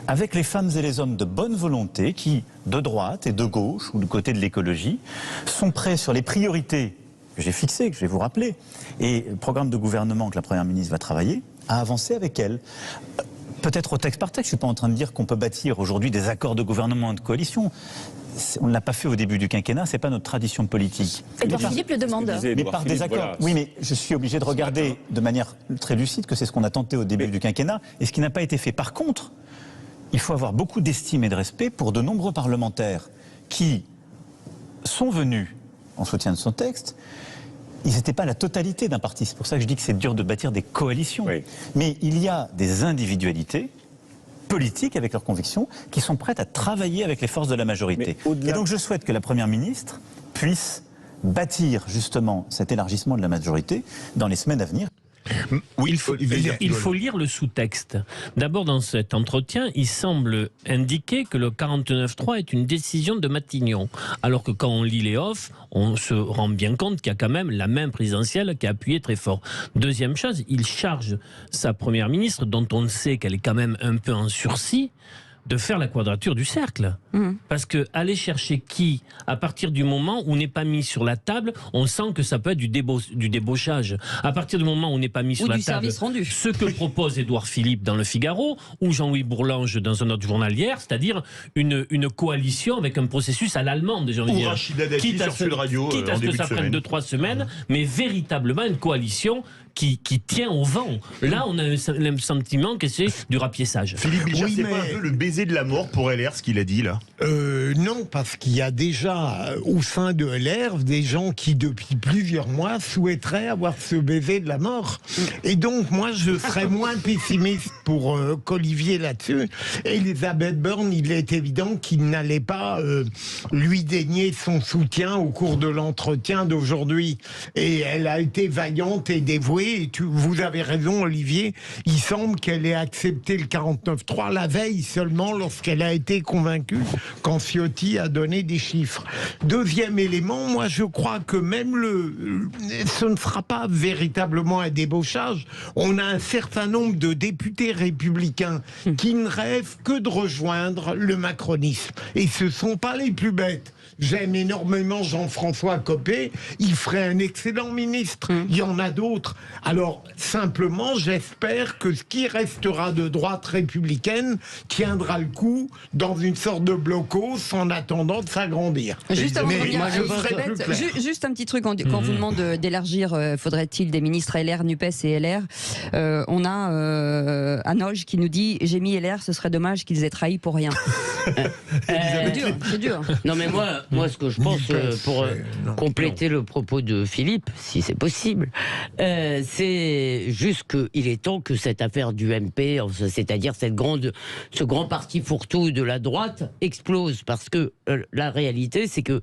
avec les femmes et les hommes de bonne volonté qui, de droite et de gauche, ou du côté de l'écologie, sont prêts sur les priorités que j'ai fixées, que je vais vous rappeler, et le programme de gouvernement que la Première ministre va travailler, à avancer avec elle. Peut-être au texte par texte, je ne suis pas en train de dire qu'on peut bâtir aujourd'hui des accords de gouvernement et de coalition. On ne l'a pas fait au début du quinquennat, c'est pas notre tradition politique. Edouard Philippe le demande. Mais par des accords. Voilà. Oui, mais je suis obligé de regarder de manière très lucide que c'est ce qu'on a tenté au début du quinquennat et ce qui n'a pas été fait. Par contre, il faut avoir beaucoup d'estime et de respect pour de nombreux parlementaires qui sont venus en soutien de son texte. Ils n'étaient pas la totalité d'un parti. C'est pour ça que je dis que c'est dur de bâtir des coalitions. Oui. Mais il y a des individualités politiques avec leurs convictions qui sont prêtes à travailler avec les forces de la majorité. Et donc je souhaite que la Première ministre puisse bâtir justement cet élargissement de la majorité dans les semaines à venir. Oui, il faut lire le sous-texte. D'abord, dans cet entretien, il semble indiquer que le 49.3 est une décision de Matignon. Alors que quand on lit les offs, on se rend bien compte qu'il y a quand même la main présidentielle qui a appuyé très fort. Deuxième chose, il charge sa première ministre, dont on sait qu'elle est quand même un peu en sursis, de faire la quadrature du cercle. Parce que aller chercher qui, à partir du moment où n'est pas mis sur la table, on sent que ça peut être du débauchage. À partir du moment où n'est pas mis sur la table, ce que propose Édouard Philippe dans Le Figaro, ou Jean-Louis Bourlange dans un autre journal hier, c'est-à-dire une coalition avec un processus à l'allemande, j'ai envie de dire. Rachida Dati Quitte à sur Sud Radio, quitte à ce que ça prenne 2-3 semaines, mais véritablement une coalition qui tient au vent. Là, on a le sentiment que c'est du rapiessage. Philippe Bilger, c'est pas un peu le baiser de la mort pour LR, ce qu'il a dit là? Non, parce qu'il y a déjà au sein de LR des gens qui, depuis plusieurs mois, souhaiteraient avoir ce baiser de la mort. Et donc, moi, je serais moins pessimiste pour qu'Olivier là-dessus. Elisabeth Borne, il est évident qu'il n'allait pas lui dénier son soutien au cours de l'entretien d'aujourd'hui. Et elle a été vaillante et dévouée. Et vous avez raison, Olivier, il semble qu'elle ait accepté le 49.3 la veille seulement lorsqu'elle a été convaincue quand Ciotti a donné des chiffres. Deuxième élément, moi je crois que même ce ne sera pas véritablement un débauchage. On a un certain nombre de députés républicains qui ne rêvent que de rejoindre le macronisme. Et ce ne sont pas les plus bêtes. J'aime énormément Jean-François Copé, il ferait un excellent ministre. Il y en a d'autres. Alors, simplement, j'espère que ce qui restera de droite républicaine tiendra le coup dans une sorte de blocos en attendant de s'agrandir. Juste avant de revenir, juste un petit truc, quand on vous demande d'élargir, faudrait-il des ministres LR, NUPES et LR, on a Anoge qui nous dit, j'ai mis LR, ce serait dommage qu'ils aient trahi pour rien. C'est dur. Non mais moi ce que je pense, pour compléter le propos de Philippe, si c'est possible, c'est juste qu'il est temps que cette affaire du MP, c'est-à-dire ce grand parti fourre-tout de la droite, explose, parce que la réalité c'est que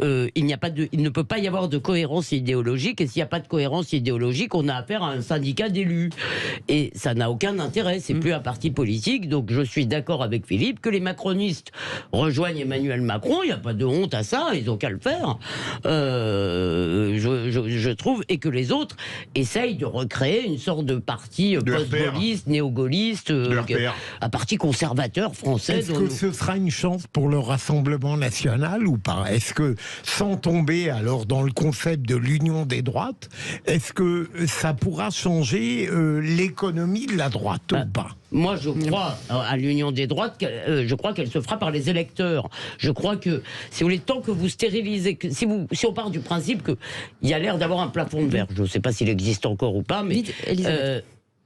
il ne peut pas y avoir de cohérence idéologique, et s'il n'y a pas de cohérence idéologique, on a affaire à un syndicat d'élus, et ça n'a aucun intérêt, c'est plus un parti politique. Donc je suis d'accord avec Philippe que les macronistes rejoignent Emmanuel Macron, il n'y a pas de honte à ça, ils n'ont qu'à le faire, je trouve, et que les autres essayent de recréer une sorte de parti post-gaulliste, néo-gaulliste, un parti conservateur français. Est-ce que ce sera une chance pour le Rassemblement national ou pas? Est-ce que, sans tomber alors dans le concept de l'union des droites, est-ce que ça pourra changer l'économie de la droite ou pas? Moi, je crois à l'union des droites, je crois qu'elle se fera par les électeurs. Je crois que, si vous voulez, tant que vous stérilisez, si on part du principe qu'il y a l'air d'avoir un plafond de verre, je ne sais pas s'il existe encore ou pas, mais...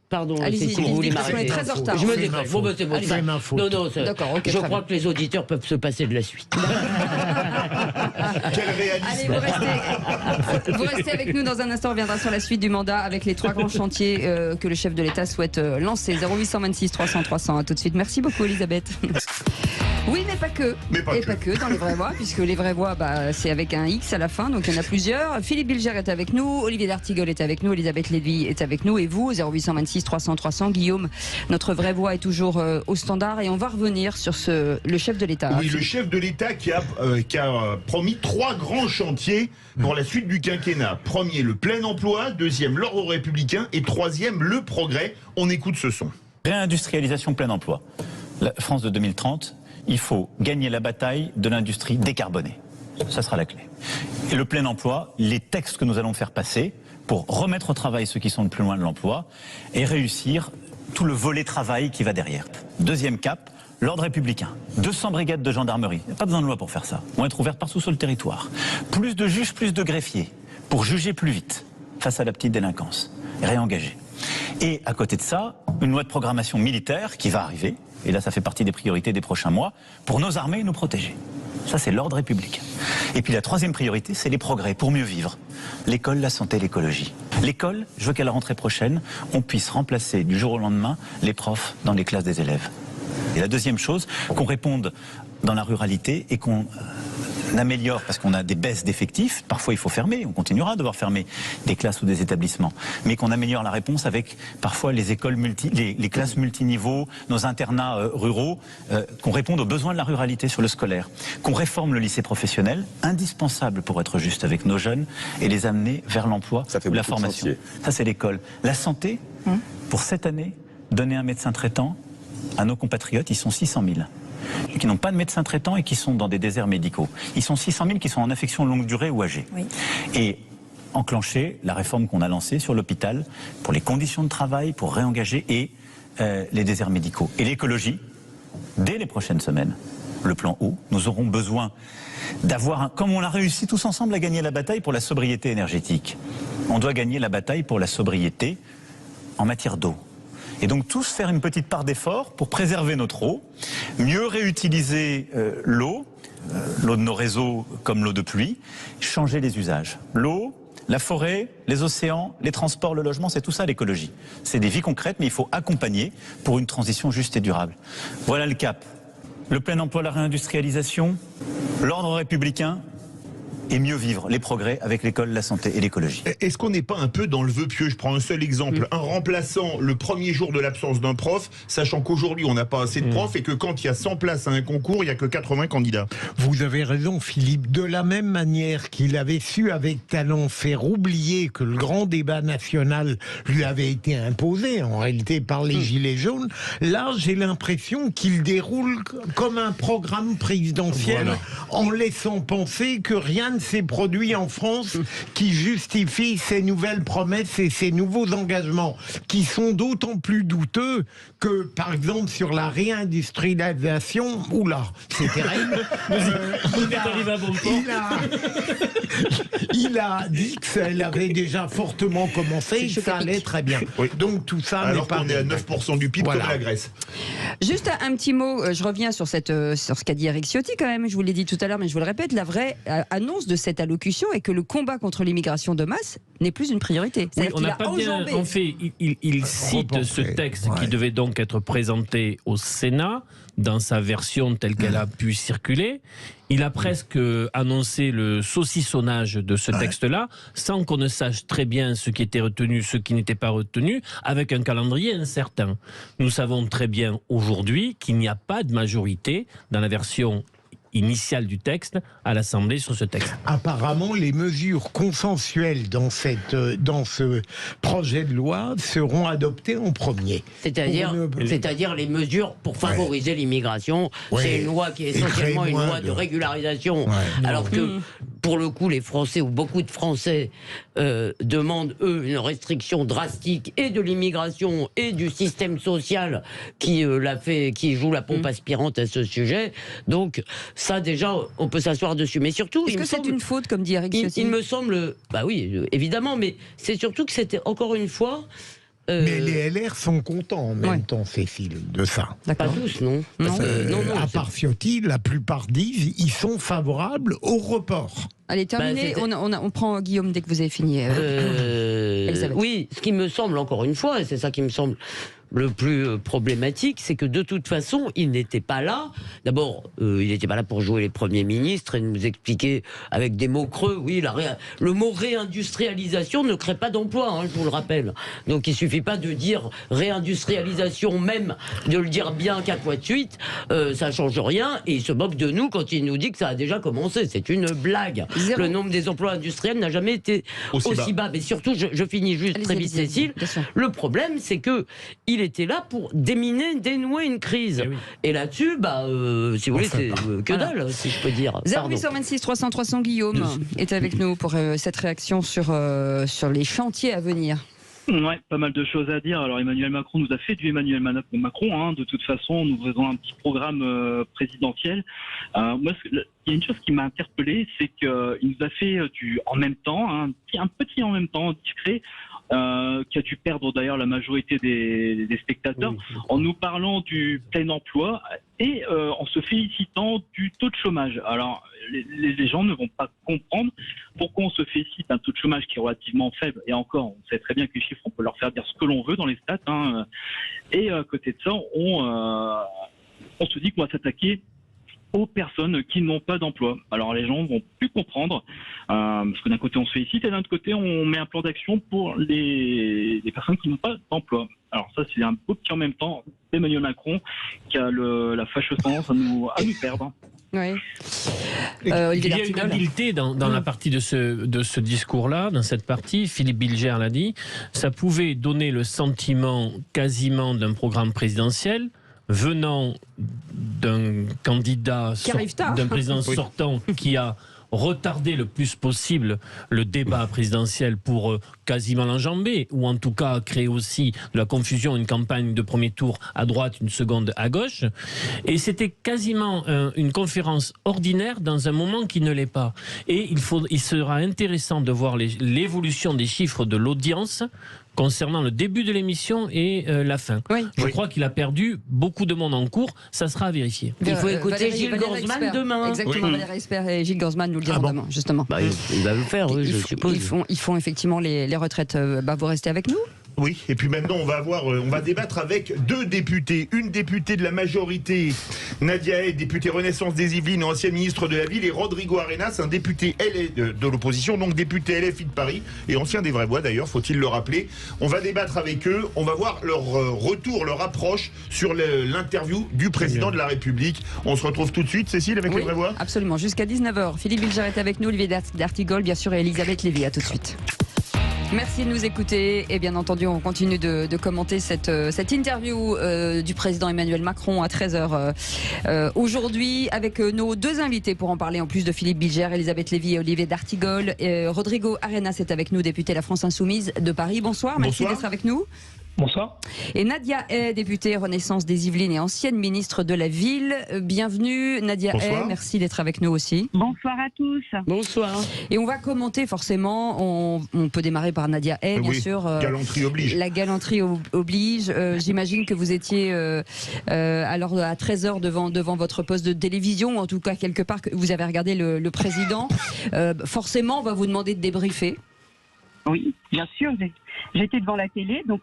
Pardon, si vous voulez m'arrêter. On est très en retard. Je me dépêche. Bon, c'est bon. D'accord, je crois que les auditeurs peuvent se passer de la suite. Quel réalisme. Allez, vous restez avec nous dans un instant. On reviendra sur la suite du mandat avec les 3 grands chantiers que le chef de l'État souhaite lancer. 0826 300 300. À tout de suite. Merci beaucoup, Elisabeth. Oui, mais pas que. Pas que dans les vraies voix, puisque les vraies voix, c'est avec un X à la fin, donc il y en a plusieurs. Philippe Bilger est avec nous, Olivier D'Artigol est avec nous, Elisabeth Lévy est avec nous, et vous, 0826 300 300. Guillaume, notre vraie voix est toujours au standard, et on va revenir sur le chef de l'État. Oui, le chef de l'État qui a promis 3 grands chantiers pour la suite du quinquennat. Premier, le plein emploi. Deuxième, l'ordre républicain. Et troisième, le progrès. On écoute ce son. Réindustrialisation, plein emploi. La France de 2030. Il faut gagner la bataille de l'industrie décarbonée. Ça sera la clé. Et le plein emploi, les textes que nous allons faire passer pour remettre au travail ceux qui sont le plus loin de l'emploi et réussir tout le volet travail qui va derrière. Deuxième cap, l'ordre républicain. 200 brigades de gendarmerie. Il n'y a pas besoin de loi pour faire ça. Vont être ouvertes partout sur le territoire. Plus de juges, plus de greffiers pour juger plus vite face à la petite délinquance. Réengager. Et à côté de ça, une loi de programmation militaire qui va arriver. Et là, ça fait partie des priorités des prochains mois, pour nos armées et nous protéger. Ça, c'est l'ordre républicain. Et puis la troisième priorité, c'est les progrès pour mieux vivre. L'école, la santé, l'écologie. L'école, je veux qu'à la rentrée prochaine, on puisse remplacer du jour au lendemain les profs dans les classes des élèves. Et la deuxième chose, qu'on réponde dans la ruralité et qu'on améliore, parce qu'on a des baisses d'effectifs, parfois il faut fermer, on continuera à devoir fermer des classes ou des établissements, mais qu'on améliore la réponse avec parfois les écoles les classes multiniveaux, nos internats ruraux, qu'on réponde aux besoins de la ruralité sur le scolaire, qu'on réforme le lycée professionnel, indispensable pour être juste avec nos jeunes et les amener vers l'emploi ou la formation. Ça c'est l'école. La santé, pour cette année, donner un médecin traitant à nos compatriotes, ils sont 600 000. qui n'ont pas de médecin traitant et qui sont dans des déserts médicaux. Ils sont 600 000 qui sont en affection longue durée ou âgés. Oui. Et enclencher la réforme qu'on a lancée sur l'hôpital pour les conditions de travail, pour réengager et les déserts médicaux. Et l'écologie, dès les prochaines semaines, le plan eau, nous aurons besoin d'avoir, comme on a réussi tous ensemble à gagner la bataille pour la sobriété énergétique, on doit gagner la bataille pour la sobriété en matière d'eau. Et donc tous faire une petite part d'effort pour préserver notre eau, mieux réutiliser l'eau de nos réseaux comme l'eau de pluie, changer les usages. L'eau, la forêt, les océans, les transports, le logement, c'est tout ça l'écologie. C'est des vies concrètes, mais il faut accompagner pour une transition juste et durable. Voilà le cap. Le plein emploi, la réindustrialisation, l'ordre républicain et mieux vivre les progrès avec l'école, la santé et l'écologie. Est-ce qu'on n'est pas un peu dans le vœu pieux? Je prends un seul exemple. Un remplaçant le premier jour de l'absence d'un prof, sachant qu'aujourd'hui on n'a pas assez de profs et que quand il y a 100 places à un concours, il n'y a que 80 candidats. Vous avez raison Philippe, de la même manière qu'il avait su avec talent faire oublier que le grand débat national lui avait été imposé en réalité par les Gilets jaunes, là j'ai l'impression qu'il déroule comme un programme présidentiel en laissant penser que rien ne s'est produit en France qui justifie ces nouvelles promesses et ces nouveaux engagements qui sont d'autant plus douteux que, par exemple, sur la réindustrialisation, oula, c'est terrible. Il a dit que ça avait déjà fortement commencé, ça allait très bien. Oui. Donc tout ça alors qu'on est à 9% du PIB comme la Grèce. Juste un petit mot, je reviens sur ce qu'a dit Éric Ciotti quand même, je vous l'ai dit tout à l'heure, mais je vous le répète, la vraie annonce de cette allocution est que le combat contre l'immigration de masse n'est plus une priorité. Oui, on n'a pas bien. En fait, il cite ce texte qui devait donc être présenté au Sénat dans sa version telle qu'elle a pu circuler. Il a presque annoncé le saucissonnage de ce texte-là, sans qu'on ne sache très bien ce qui était retenu, ce qui n'était pas retenu, avec un calendrier incertain. Nous savons très bien aujourd'hui qu'il n'y a pas de majorité dans la version initiale du texte à l'Assemblée sur ce texte. Apparemment, les mesures consensuelles dans ce projet de loi seront adoptées en premier. C'est-à-dire les mesures pour favoriser l'immigration. Ouais. C'est une loi qui est essentiellement une loi de régularisation. Ouais. Alors que, pour le coup, les Français, ou beaucoup de Français, demandent, eux, une restriction drastique et de l'immigration et du système social qui joue la pompe aspirante à ce sujet. Donc, ça, déjà, on peut s'asseoir dessus. Mais surtout... Est-ce que c'est une faute, comme dit Éric Ciotti ? Il me semble... Bah oui, évidemment, mais c'est surtout que c'était, encore une fois... Mais les LR sont contents en même temps, Cécile, de ça. Pas tous, non. Non, à part Ciotti, la plupart disent ils sont favorables au report. Allez, terminé, on prend Guillaume dès que vous avez fini. Oui, ce qui me semble, encore une fois, et c'est ça qui me semble le plus problématique, c'est que de toute façon, il n'était pas là. D'abord, il n'était pas là pour jouer les premiers ministres et nous expliquer avec des mots creux. Oui, le mot réindustrialisation ne crée pas d'emploi, hein, je vous le rappelle. Donc il suffit pas de dire réindustrialisation, même de le dire bien 4 fois de suite, ça change rien. Et il se moque de nous quand il nous dit que ça a déjà commencé. C'est une blague. Le nombre des emplois industriels n'a jamais été aussi bas. Mais surtout, je finis juste très vite, Cécile. Le problème, c'est que il était là pour dénouer une crise. Et là-dessus, si vous voulez, c'est que dalle, si je peux dire. 0826 300 300, Guillaume est avec nous pour cette réaction sur les chantiers à venir. Ouais, pas mal de choses à dire. Alors Emmanuel Macron nous a fait du Emmanuel Macron. Hein. De toute façon, nous faisons un petit programme présidentiel. Moi, il y a une chose qui m'a interpellé, c'est qu'il nous a fait du en même temps, un petit en même temps discret. Qui a dû perdre d'ailleurs la majorité des spectateurs, en nous parlant du plein emploi et en se félicitant du taux de chômage. Alors, les gens ne vont pas comprendre pourquoi on se félicite d'un taux de chômage qui est relativement faible. Et encore, on sait très bien que les chiffres, on peut leur faire dire ce que l'on veut dans les stats. Hein. Et à côté de ça, on se dit qu'on va s'attaquer aux personnes qui n'ont pas d'emploi. Alors les gens vont plus comprendre, parce que d'un côté on se félicite et d'un autre côté on met un plan d'action pour les personnes qui n'ont pas d'emploi. Alors ça c'est un beau petit en même temps d'Emmanuel Macron qui a la fâcheuse tendance à nous perdre. Oui. Il y a une habileté dans la partie de ce discours-là, dans cette partie, Philippe Bilger l'a dit, ça pouvait donner le sentiment quasiment d'un programme présidentiel, venant d'un candidat, d'un président sortant qui a retardé le plus possible le débat présidentiel pour quasiment l'enjamber, ou en tout cas créer aussi de la confusion, une campagne de premier tour à droite, une seconde à gauche. Et c'était quasiment une conférence ordinaire dans un moment qui ne l'est pas. Et il sera intéressant de voir l'évolution des chiffres de l'audience concernant le début de l'émission et la fin. Je crois qu'il a perdu beaucoup de monde en cours, ça sera à vérifier. Il faut écouter Gilles Gorsman demain. Exactement, Valérie Expert et Gilles Gorsman nous le diront demain, justement. Il va le faire, je suppose. Ils font effectivement les retraites. Vous restez avec nous ? Oui, et puis maintenant on va débattre avec deux députés. Une députée de la majorité, Nadia Hay, députée Renaissance des Yvelines, ancienne ministre de la Ville, et Rodrigo Arenas, un député de l'opposition, donc député LFI de Paris, et ancien des Vrais-Bois d'ailleurs, faut-il le rappeler. On va débattre avec eux, on va voir leur retour, leur approche sur l'interview du président de la République. On se retrouve tout de suite, Cécile, avec les Vrais-Bois ? Absolument, jusqu'à 19h. Philippe Bilger est avec nous, Olivier d'Artigol, bien sûr, et Elisabeth Lévy. À tout de suite. Merci de nous écouter et bien entendu on continue de commenter cette interview du président Emmanuel Macron à 13h aujourd'hui avec nos deux invités pour en parler en plus de Philippe Bilger, Elisabeth Lévy et Olivier d'Artigol. Rodrigo Arenas est avec nous, député La France Insoumise de Paris. Bonsoir, merci d'être avec nous. Bonsoir. Et Nadia Hay, députée Renaissance des Yvelines et ancienne ministre de la Ville. Bienvenue Nadia Hay, merci d'être avec nous aussi. Bonsoir à tous. Bonsoir. Et on va commenter forcément, on peut démarrer par Nadia Hay, bien sûr. Galanterie oblige. La galanterie oblige. J'imagine que vous étiez alors à 13h devant votre poste de télévision, ou en tout cas quelque part que vous avez regardé le président. Forcément, on va vous demander de débriefer. Oui, bien sûr. J'étais devant la télé, donc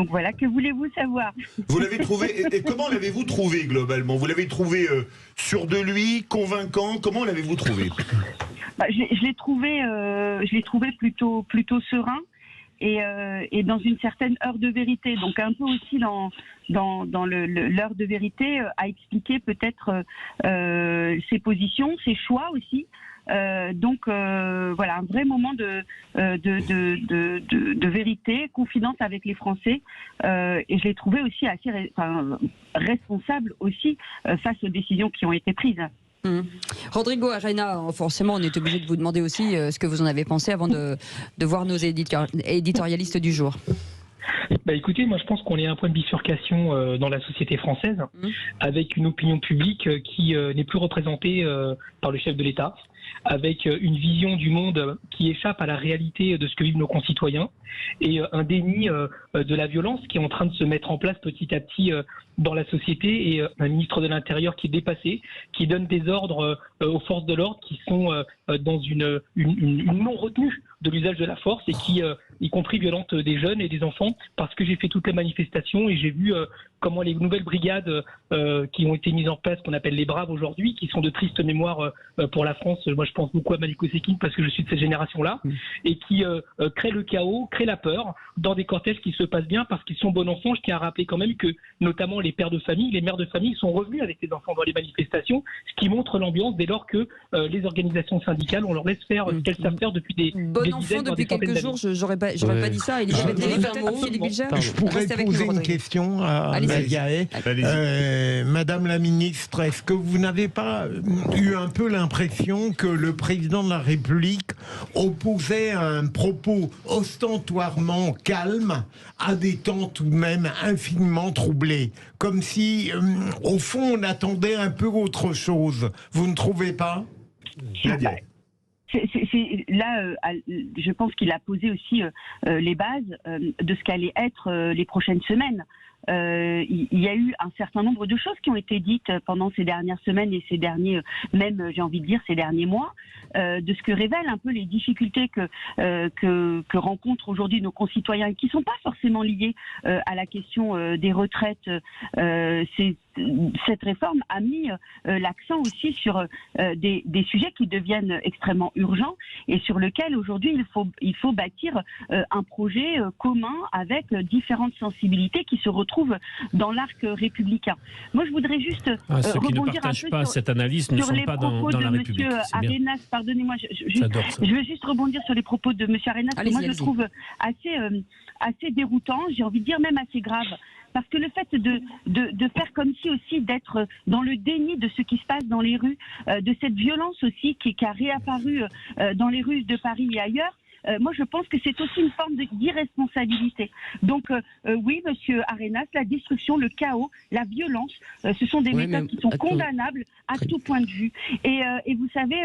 voilà, que voulez-vous savoir ? Vous l'avez trouvé, et comment l'avez-vous trouvé globalement ? Vous l'avez trouvé sûr de lui, convaincant ? Comment l'avez-vous trouvé ? Je l'ai trouvé plutôt serein et dans une certaine heure de vérité. Donc un peu aussi dans l'heure de vérité à expliquer peut-être ses positions, ses choix aussi. Voilà, un vrai moment de vérité, confidence avec les Français, et je l'ai trouvé aussi assez responsable aussi face aux décisions qui ont été prises. Rodrigo Arenas, forcément, on est obligé de vous demander aussi ce que vous en avez pensé avant de voir nos éditorialistes du jour. Écoutez, moi je pense qu'on est à un point de bifurcation dans la société française, avec une opinion publique qui n'est plus représentée par le chef de l'État, avec une vision du monde qui échappe à la réalité de ce que vivent nos concitoyens, et un déni de la violence qui est en train de se mettre en place petit à petit dans la société, et un ministre de l'Intérieur qui est dépassé, qui donne des ordres aux forces de l'ordre qui sont dans une non-retenue de l'usage de la force, et qui, y compris, violente des jeunes et des enfants, parce que j'ai fait toutes les manifestations et j'ai vu comment les nouvelles brigades qui ont été mises en place, qu'on appelle les Braves aujourd'hui, qui sont de triste mémoire pour la France. Moi, je pense beaucoup à Malik Osekine parce que je suis de cette génération-là, et qui créent le chaos, créent la peur dans des cortèges qui se passent bien parce qu'ils sont bon enfants. Je tiens à rappeler quand même que, notamment les pères de famille, les mères de famille sont revenus avec les enfants dans les manifestations, ce qui montre l'ambiance dès lors que les organisations syndicales, on leur laisse faire ce qu'elles savent faire depuis des dizaines, depuis quelques jours. J'aurais pas dit ça. Elisabeth Lévy, Philippe Bilger. Je pourrais poser une question à Nadia Hay. Madame la ministre, est-ce que vous n'avez pas eu un peu l'impression que le président de la République opposait un propos ostentatoirement calme à des temps tout de même infiniment troublés, comme si au fond on attendait un peu autre chose? Vous ne trouvez pas? Là, je pense qu'il a posé aussi les bases de ce qu'allaient être les prochaines semaines. Il y a eu un certain nombre de choses qui ont été dites pendant ces dernières semaines et ces derniers, même j'ai envie de dire ces derniers mois, de ce que révèlent un peu les difficultés que rencontrent aujourd'hui nos concitoyens, qui ne sont pas forcément liées à la question des retraites. Cette réforme a mis l'accent aussi sur des sujets qui deviennent extrêmement urgents et sur lesquels aujourd'hui il faut bâtir un projet commun avec différentes sensibilités qui se retrouvent dans l'arc républicain. Moi, je voudrais juste ceux qui ne partagent pas cette analyse ne sont pas dans la République. Arenas, pardonnez-moi, je veux juste rebondir sur les propos de M. Arenas, que moi je trouve assez déroutant, j'ai envie de dire même assez grave. parce que le fait de faire comme si aussi d'être dans le déni de ce qui se passe dans les rues, de cette violence aussi qui a réapparu dans les rues de Paris et ailleurs, moi, je pense que c'est aussi une forme d'irresponsabilité. Donc, oui, monsieur Arenas, la destruction, le chaos, la violence, ce sont des méthodes qui sont condamnables à tout point de vue. Et vous savez,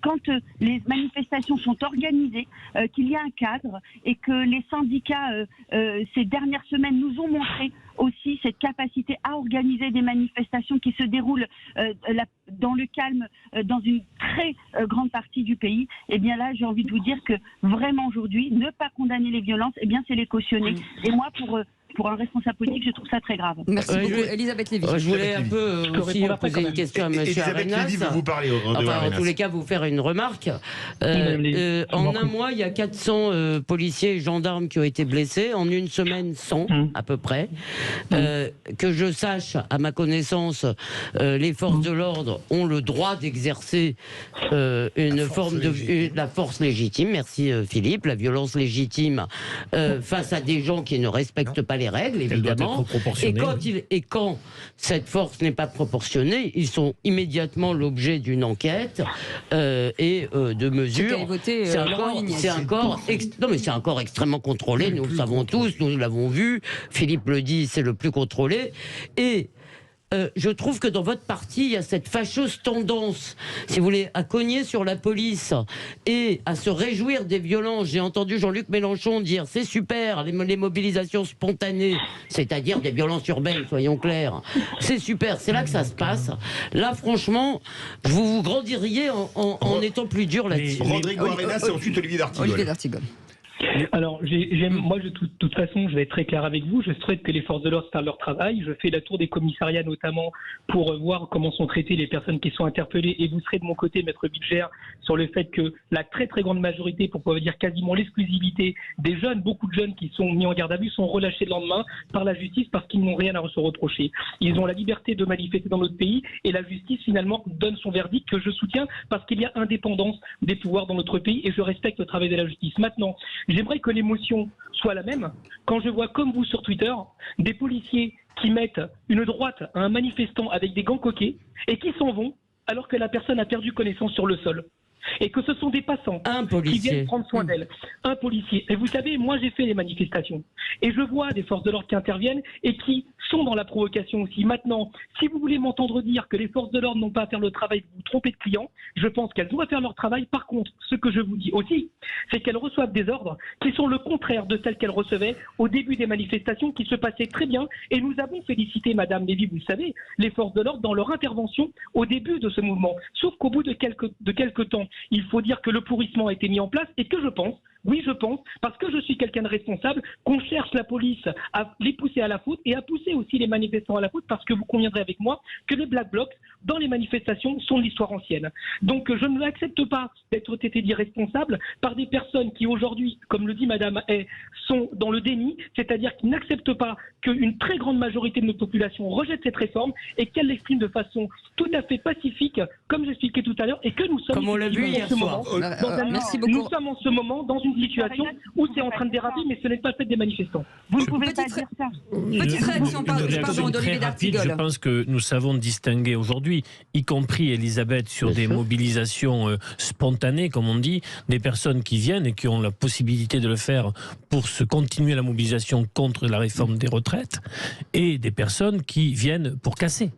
quand les manifestations sont organisées, qu'il y a un cadre et que les syndicats, ces dernières semaines, nous ont montré aussi cette capacité à organiser des manifestations qui se déroulent dans le calme dans une très grande partie du pays, et bien là j'ai envie de vous dire que vraiment aujourd'hui ne pas condamner les violences, et bien c'est les cautionner. Et moi pour un responsable politique, je trouve ça très grave. Merci beaucoup, Elisabeth Lévy. Je voulais un peu aussi poser une question à M. Arenas. Vous parlez en tous les cas, vous faire une remarque. En un mois, il y a 400 policiers et gendarmes qui ont été blessés. En une semaine, 100 à peu près. Que je sache, à ma connaissance, les forces de l'ordre ont le droit d'exercer la force légitime. Merci Philippe. La violence légitime face à des gens qui ne respectent pas les règles, évidemment. Et quand cette force n'est pas proportionnée, ils sont immédiatement l'objet d'une enquête et de mesures. C'est un corps extrêmement contrôlé, nous le savons tous, nous l'avons vu, Philippe le dit, c'est le plus contrôlé. Et je trouve que dans votre parti, il y a cette fâcheuse tendance, si vous voulez, à cogner sur la police et à se réjouir des violences. J'ai entendu Jean-Luc Mélenchon dire c'est super, les mobilisations spontanées, c'est-à-dire des violences urbaines, soyons clairs. C'est super, c'est là que ça se passe. Là, franchement, vous grandiriez en étant plus dur là-dessus. Rodrigo Arenas et ensuite Olivier D'Artigol. Alors, moi, de toute façon, je vais être très clair avec vous. Je souhaite que les forces de l'ordre fassent leur travail. Je fais la tour des commissariats, notamment, pour voir comment sont traitées les personnes qui sont interpellées. Et vous serez de mon côté, maître Bilger, sur le fait que la très, très grande majorité, pour pas dire quasiment l'exclusivité des jeunes, beaucoup de jeunes qui sont mis en garde à vue, sont relâchés le lendemain par la justice parce qu'ils n'ont rien à se reprocher. Ils ont la liberté de manifester dans notre pays et la justice, finalement, donne son verdict que je soutiens parce qu'il y a indépendance des pouvoirs dans notre pays et je respecte le travail de la justice. Maintenant, j'aimerais que l'émotion soit la même quand je vois, comme vous sur Twitter, des policiers qui mettent une droite à un manifestant avec des gants coquets et qui s'en vont alors que la personne a perdu connaissance sur le sol. Et que ce sont des passants qui viennent prendre soin d'elle. Un policier. Et vous savez, moi j'ai fait les manifestations. Et je vois des forces de l'ordre qui interviennent et qui sont dans la provocation aussi. Maintenant, si vous voulez m'entendre dire que les forces de l'ordre n'ont pas à faire le travail, vous vous trompez de client, je pense qu'elles doivent faire leur travail. Par contre, ce que je vous dis aussi, c'est qu'elles reçoivent des ordres qui sont le contraire de celles qu'elles recevaient au début des manifestations qui se passaient très bien. Et nous avons félicité Madame Lévy, vous le savez, les forces de l'ordre dans leur intervention au début de ce mouvement. Sauf qu'au bout de quelques temps, il faut dire que le pourrissement a été mis en place et que je pense, oui je pense, parce que je suis quelqu'un de responsable, qu'on cherche la police à les pousser à la faute et à pousser aussi les manifestants à la faute parce que vous conviendrez avec moi que les Black Blocs dans les manifestations sont de l'histoire ancienne. Donc je ne l'accepte pas d'être traité d'irresponsable par des personnes qui aujourd'hui, comme le dit Madame Hay, sont dans le déni, c'est-à-dire qu'ils n'acceptent pas qu'une très grande majorité de notre population rejette cette réforme et qu'elle l'exprime de façon tout à fait pacifique, comme j'expliquais tout à l'heure, et que nous sommes comme on l'a vu hier soir. Merci beaucoup. Nous sommes en ce moment dans une situation où c'est en train de déraper, mais ce n'est pas le fait des manifestants. Vous ne pouvez pas dire ça. Petite réaction, pardon, d'Olivier D'Artigol. Je pense que nous savons distinguer aujourd'hui, y compris Elisabeth, sur des mobilisations spontanées, comme on dit, des personnes qui viennent et qui ont la possibilité de le faire pour se continuer la mobilisation contre la réforme des retraites, et des personnes qui viennent pour casser.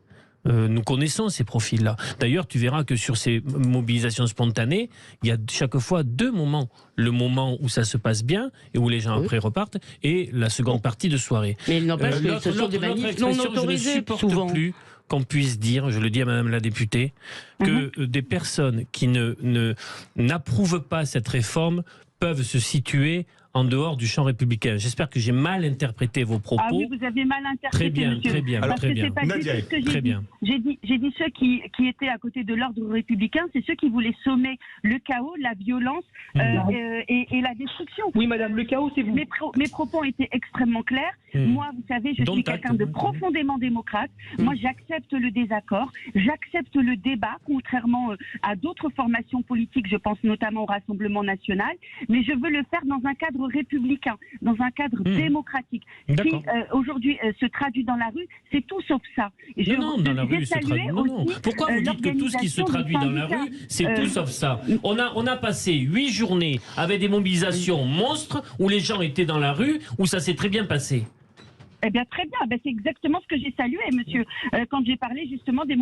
Nous connaissons ces profils-là. D'ailleurs, tu verras que sur ces mobilisations spontanées, il y a chaque fois deux moments. Le moment où ça se passe bien et où les gens après repartent, et la seconde partie de soirée. Mais il n'empêche que ce sont des manifs non autorisés, je ne supporte souvent. plus qu'on puisse dire, je le dis à Madame la députée, que des personnes qui n'approuvent pas cette réforme peuvent se situer en dehors du champ républicain. J'espère que j'ai mal interprété vos propos. Ah oui, vous avez mal interprété, très bien, monsieur. Très bien, parce très que bien. C'est pas du tout ce que très bien. J'ai dit ceux qui étaient à côté de l'ordre républicain, c'est ceux qui voulaient sommer le chaos, la violence et la destruction. Oui, madame, le chaos, c'est vous. Mes propos étaient extrêmement clairs. Moi, vous savez, je suis quelqu'un de profondément démocrate. Moi, j'accepte le désaccord, j'accepte le débat, contrairement à d'autres formations politiques, je pense notamment au Rassemblement national, mais je veux le faire dans un cadre républicain, dans un cadre démocratique, qui aujourd'hui se traduit dans la rue, c'est tout sauf ça. Et non, dans la rue, c'est traduit. Non. Pourquoi vous dites que tout ce qui se traduit dans la rue, c'est tout sauf ça? On a passé 8 journées avec des mobilisations monstres où les gens étaient dans la rue, où ça s'est très bien passé. Eh bien, très bien. C'est exactement ce que j'ai salué, monsieur, quand j'ai parlé justement des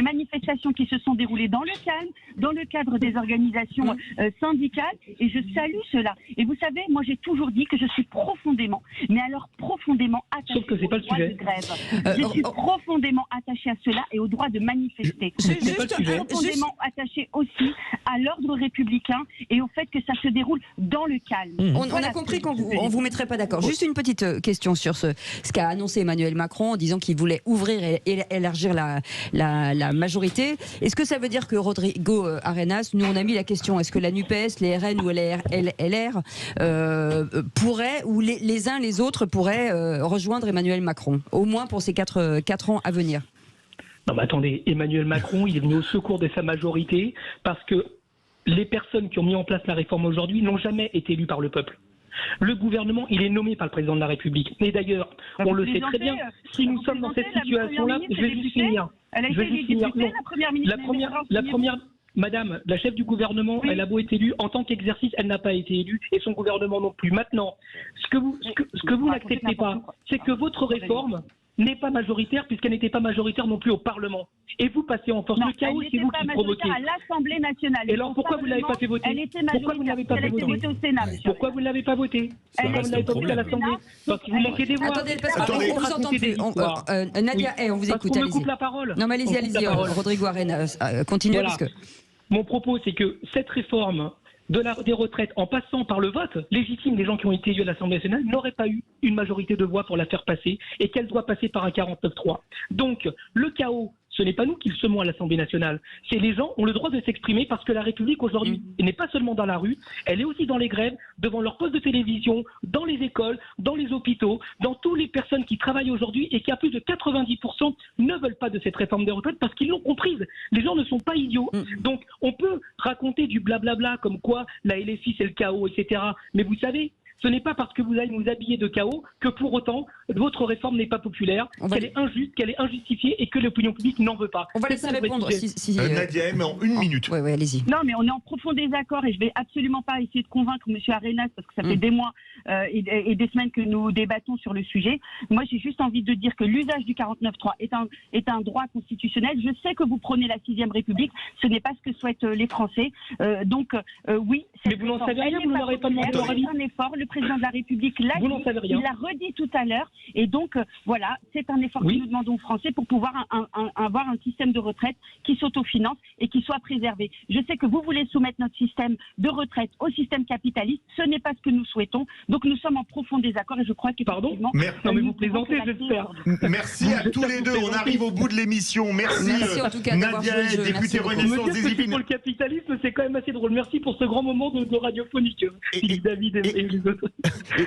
manifestations qui se sont déroulées dans le calme, dans le cadre des organisations syndicales, et je salue cela. Et vous savez, moi, j'ai toujours dit que je suis profondément, mais alors profondément attachée au droit de grève. Je suis profondément attachée à cela et au droit de manifester. Je suis profondément attachée aussi à l'ordre républicain et au fait que ça se déroule dans le calme. On a compris qu'on vous mettrait pas d'accord. Juste une petite question sur ce qu'a annoncé Emmanuel Macron en disant qu'il voulait ouvrir et élargir la majorité. Est-ce que ça veut dire que Rodrigo Arenas, nous on a mis la question, est-ce que la NUPES, les RN ou les LR pourraient, ou les uns les autres pourraient rejoindre Emmanuel Macron, au moins pour ces 4 ans à venir? Non mais attendez, Emmanuel Macron, il est venu au secours de sa majorité parce que les personnes qui ont mis en place la réforme aujourd'hui n'ont jamais été élues par le peuple. Le gouvernement, il est nommé par le président de la République. Et d'ailleurs, on le sait très bien, si nous sommes dans cette situation-là, je vais juste finir. La première, Madame, la chef du gouvernement, elle a beau être élue, en tant qu'exercice, elle n'a pas été élue, et son gouvernement non plus. Maintenant, ce que vous n'acceptez pas, c'est que votre réforme n'est pas majoritaire, puisqu'elle n'était pas majoritaire non plus au Parlement. Et vous passez en force. Le chaos, c'est vous qui provoquez. À l'Assemblée nationale. Et alors, pourquoi vous ne l'avez pas fait voter? Pourquoi vous ne l'avez pas fait voter au Sénat? Pourquoi vous ne l'avez pas voté? Pourquoi vous ne l'avez pas voté à l'Assemblée? Parce que vous manquez des voix. Attendez, on vous entend plus. Nadia, on vous écoute. On me coupe la parole. Non, mais allez-y, Rodrigo Arenas, continuez. Parce que... Mon propos, c'est que cette réforme des retraites, en passant par le vote légitime des gens qui ont été élus à l'Assemblée nationale, n'aurait pas eu une majorité de voix pour la faire passer, et qu'elle doit passer par un 49-3. Donc, le chaos, ce n'est pas nous qui le semons à l'Assemblée nationale. C'est les gens ont le droit de s'exprimer parce que la République aujourd'hui n'est pas seulement dans la rue, elle est aussi dans les grèves, devant leurs postes de télévision, dans les écoles, dans les hôpitaux, dans toutes les personnes qui travaillent aujourd'hui et qui à plus de 90% ne veulent pas de cette réforme des retraites parce qu'ils l'ont comprise. Les gens ne sont pas idiots. Donc on peut raconter du blablabla comme quoi la LFI c'est le chaos, etc. Mais vous savez, ce n'est pas parce que vous allez nous habiller de chaos que pour autant votre réforme n'est pas populaire, qu'elle est injuste, qu'elle est injustifiée et que l'opinion publique n'en veut pas. On va laisser répondre. Nadia M, en une minute. Oui, allez-y. Non, mais on est en profond désaccord et je ne vais absolument pas essayer de convaincre M. Arenas parce que ça fait des mois et des semaines que nous débattons sur le sujet. Moi, j'ai juste envie de dire que l'usage du 49.3 est un droit constitutionnel. Je sais que vous prônez la 6e République. Ce n'est pas ce que souhaitent les Français. Oui. Mais vous n'en savez rien, vous ne l'aurez pas demandé leur avis. C'est un effort. Le président de la République l'a dit, il l'a redit tout à l'heure. Et donc, voilà, c'est un effort que nous demandons aux Français pour pouvoir avoir un système de retraite qui s'autofinance et qui soit préservé. Je sais que vous voulez soumettre notre système de retraite au système capitaliste. Ce n'est pas ce que nous souhaitons. Donc, nous sommes en profond désaccord et je crois que... Pardon ? Non, mais vous plaisantez, j'espère. Merci à tous les deux. On arrive au bout de l'émission. Merci en tout cas, Nadia, députée Renaissance des Yvelines. Pour le capitalisme, c'est quand même assez drôle. Merci pour ce grand moment de radiophonique, Philippe David et les autres.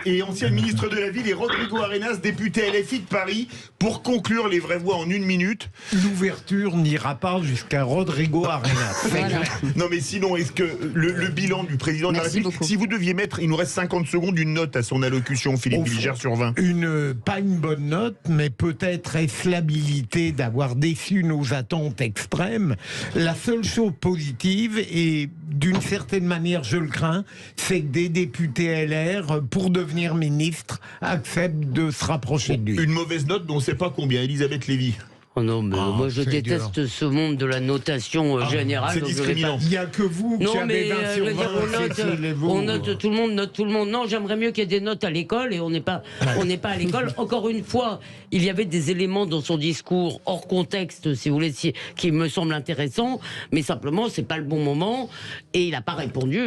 Et ancien ministre de la Ville, et Rodrigo Arenas, député LFI de Paris, pour conclure les vraies voix en une minute. L'ouverture n'ira pas jusqu'à Rodrigo Arenas. Voilà. Non mais sinon, est-ce que le bilan du président de la République, si vous deviez mettre, il nous reste 50 secondes, une note à son allocution, Philippe Bilger sur 20. Pas une bonne note, mais peut-être est-ce l'habilité d'avoir déçu nos attentes extrêmes. La seule chose positive, et d'une certaine manière je le crains, c'est que des députés LR, pour devenir ministre, acceptent de se rapprocher de lui. Une mauvaise note dont on ne sait pas combien, Elisabeth Lévy. Oh non, mais moi je déteste ce monde de la notation générale. C'est discriminant. Il n'y a que vous qui avez 20 sur 20. On note tout le monde, Non, j'aimerais mieux qu'il y ait des notes à l'école et on n'est pas à l'école. Encore une fois, il y avait des éléments dans son discours hors contexte, si vous voulez, qui me semblent intéressants, mais simplement c'est pas le bon moment et il n'a pas répondu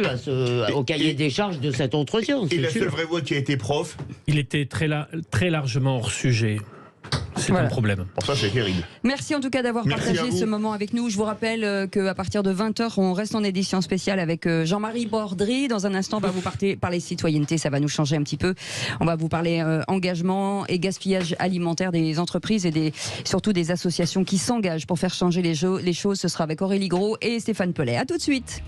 au cahier des charges de cet entretien. Et la seule vraie voix qui a été prof, il était très largement hors sujet. C'est un problème. Pour ça, c'est terrible. Merci en tout cas d'avoir partagé ce moment avec nous. Je vous rappelle qu'à partir de 20h, on reste en édition spéciale avec Jean-Marie Bordry. Dans un instant, on va vous parler citoyenneté. Ça va nous changer un petit peu. On va vous parler engagement et gaspillage alimentaire des entreprises et surtout des associations qui s'engagent pour faire changer les choses. Ce sera avec Aurélie Gros et Stéphane Pellet. À tout de suite.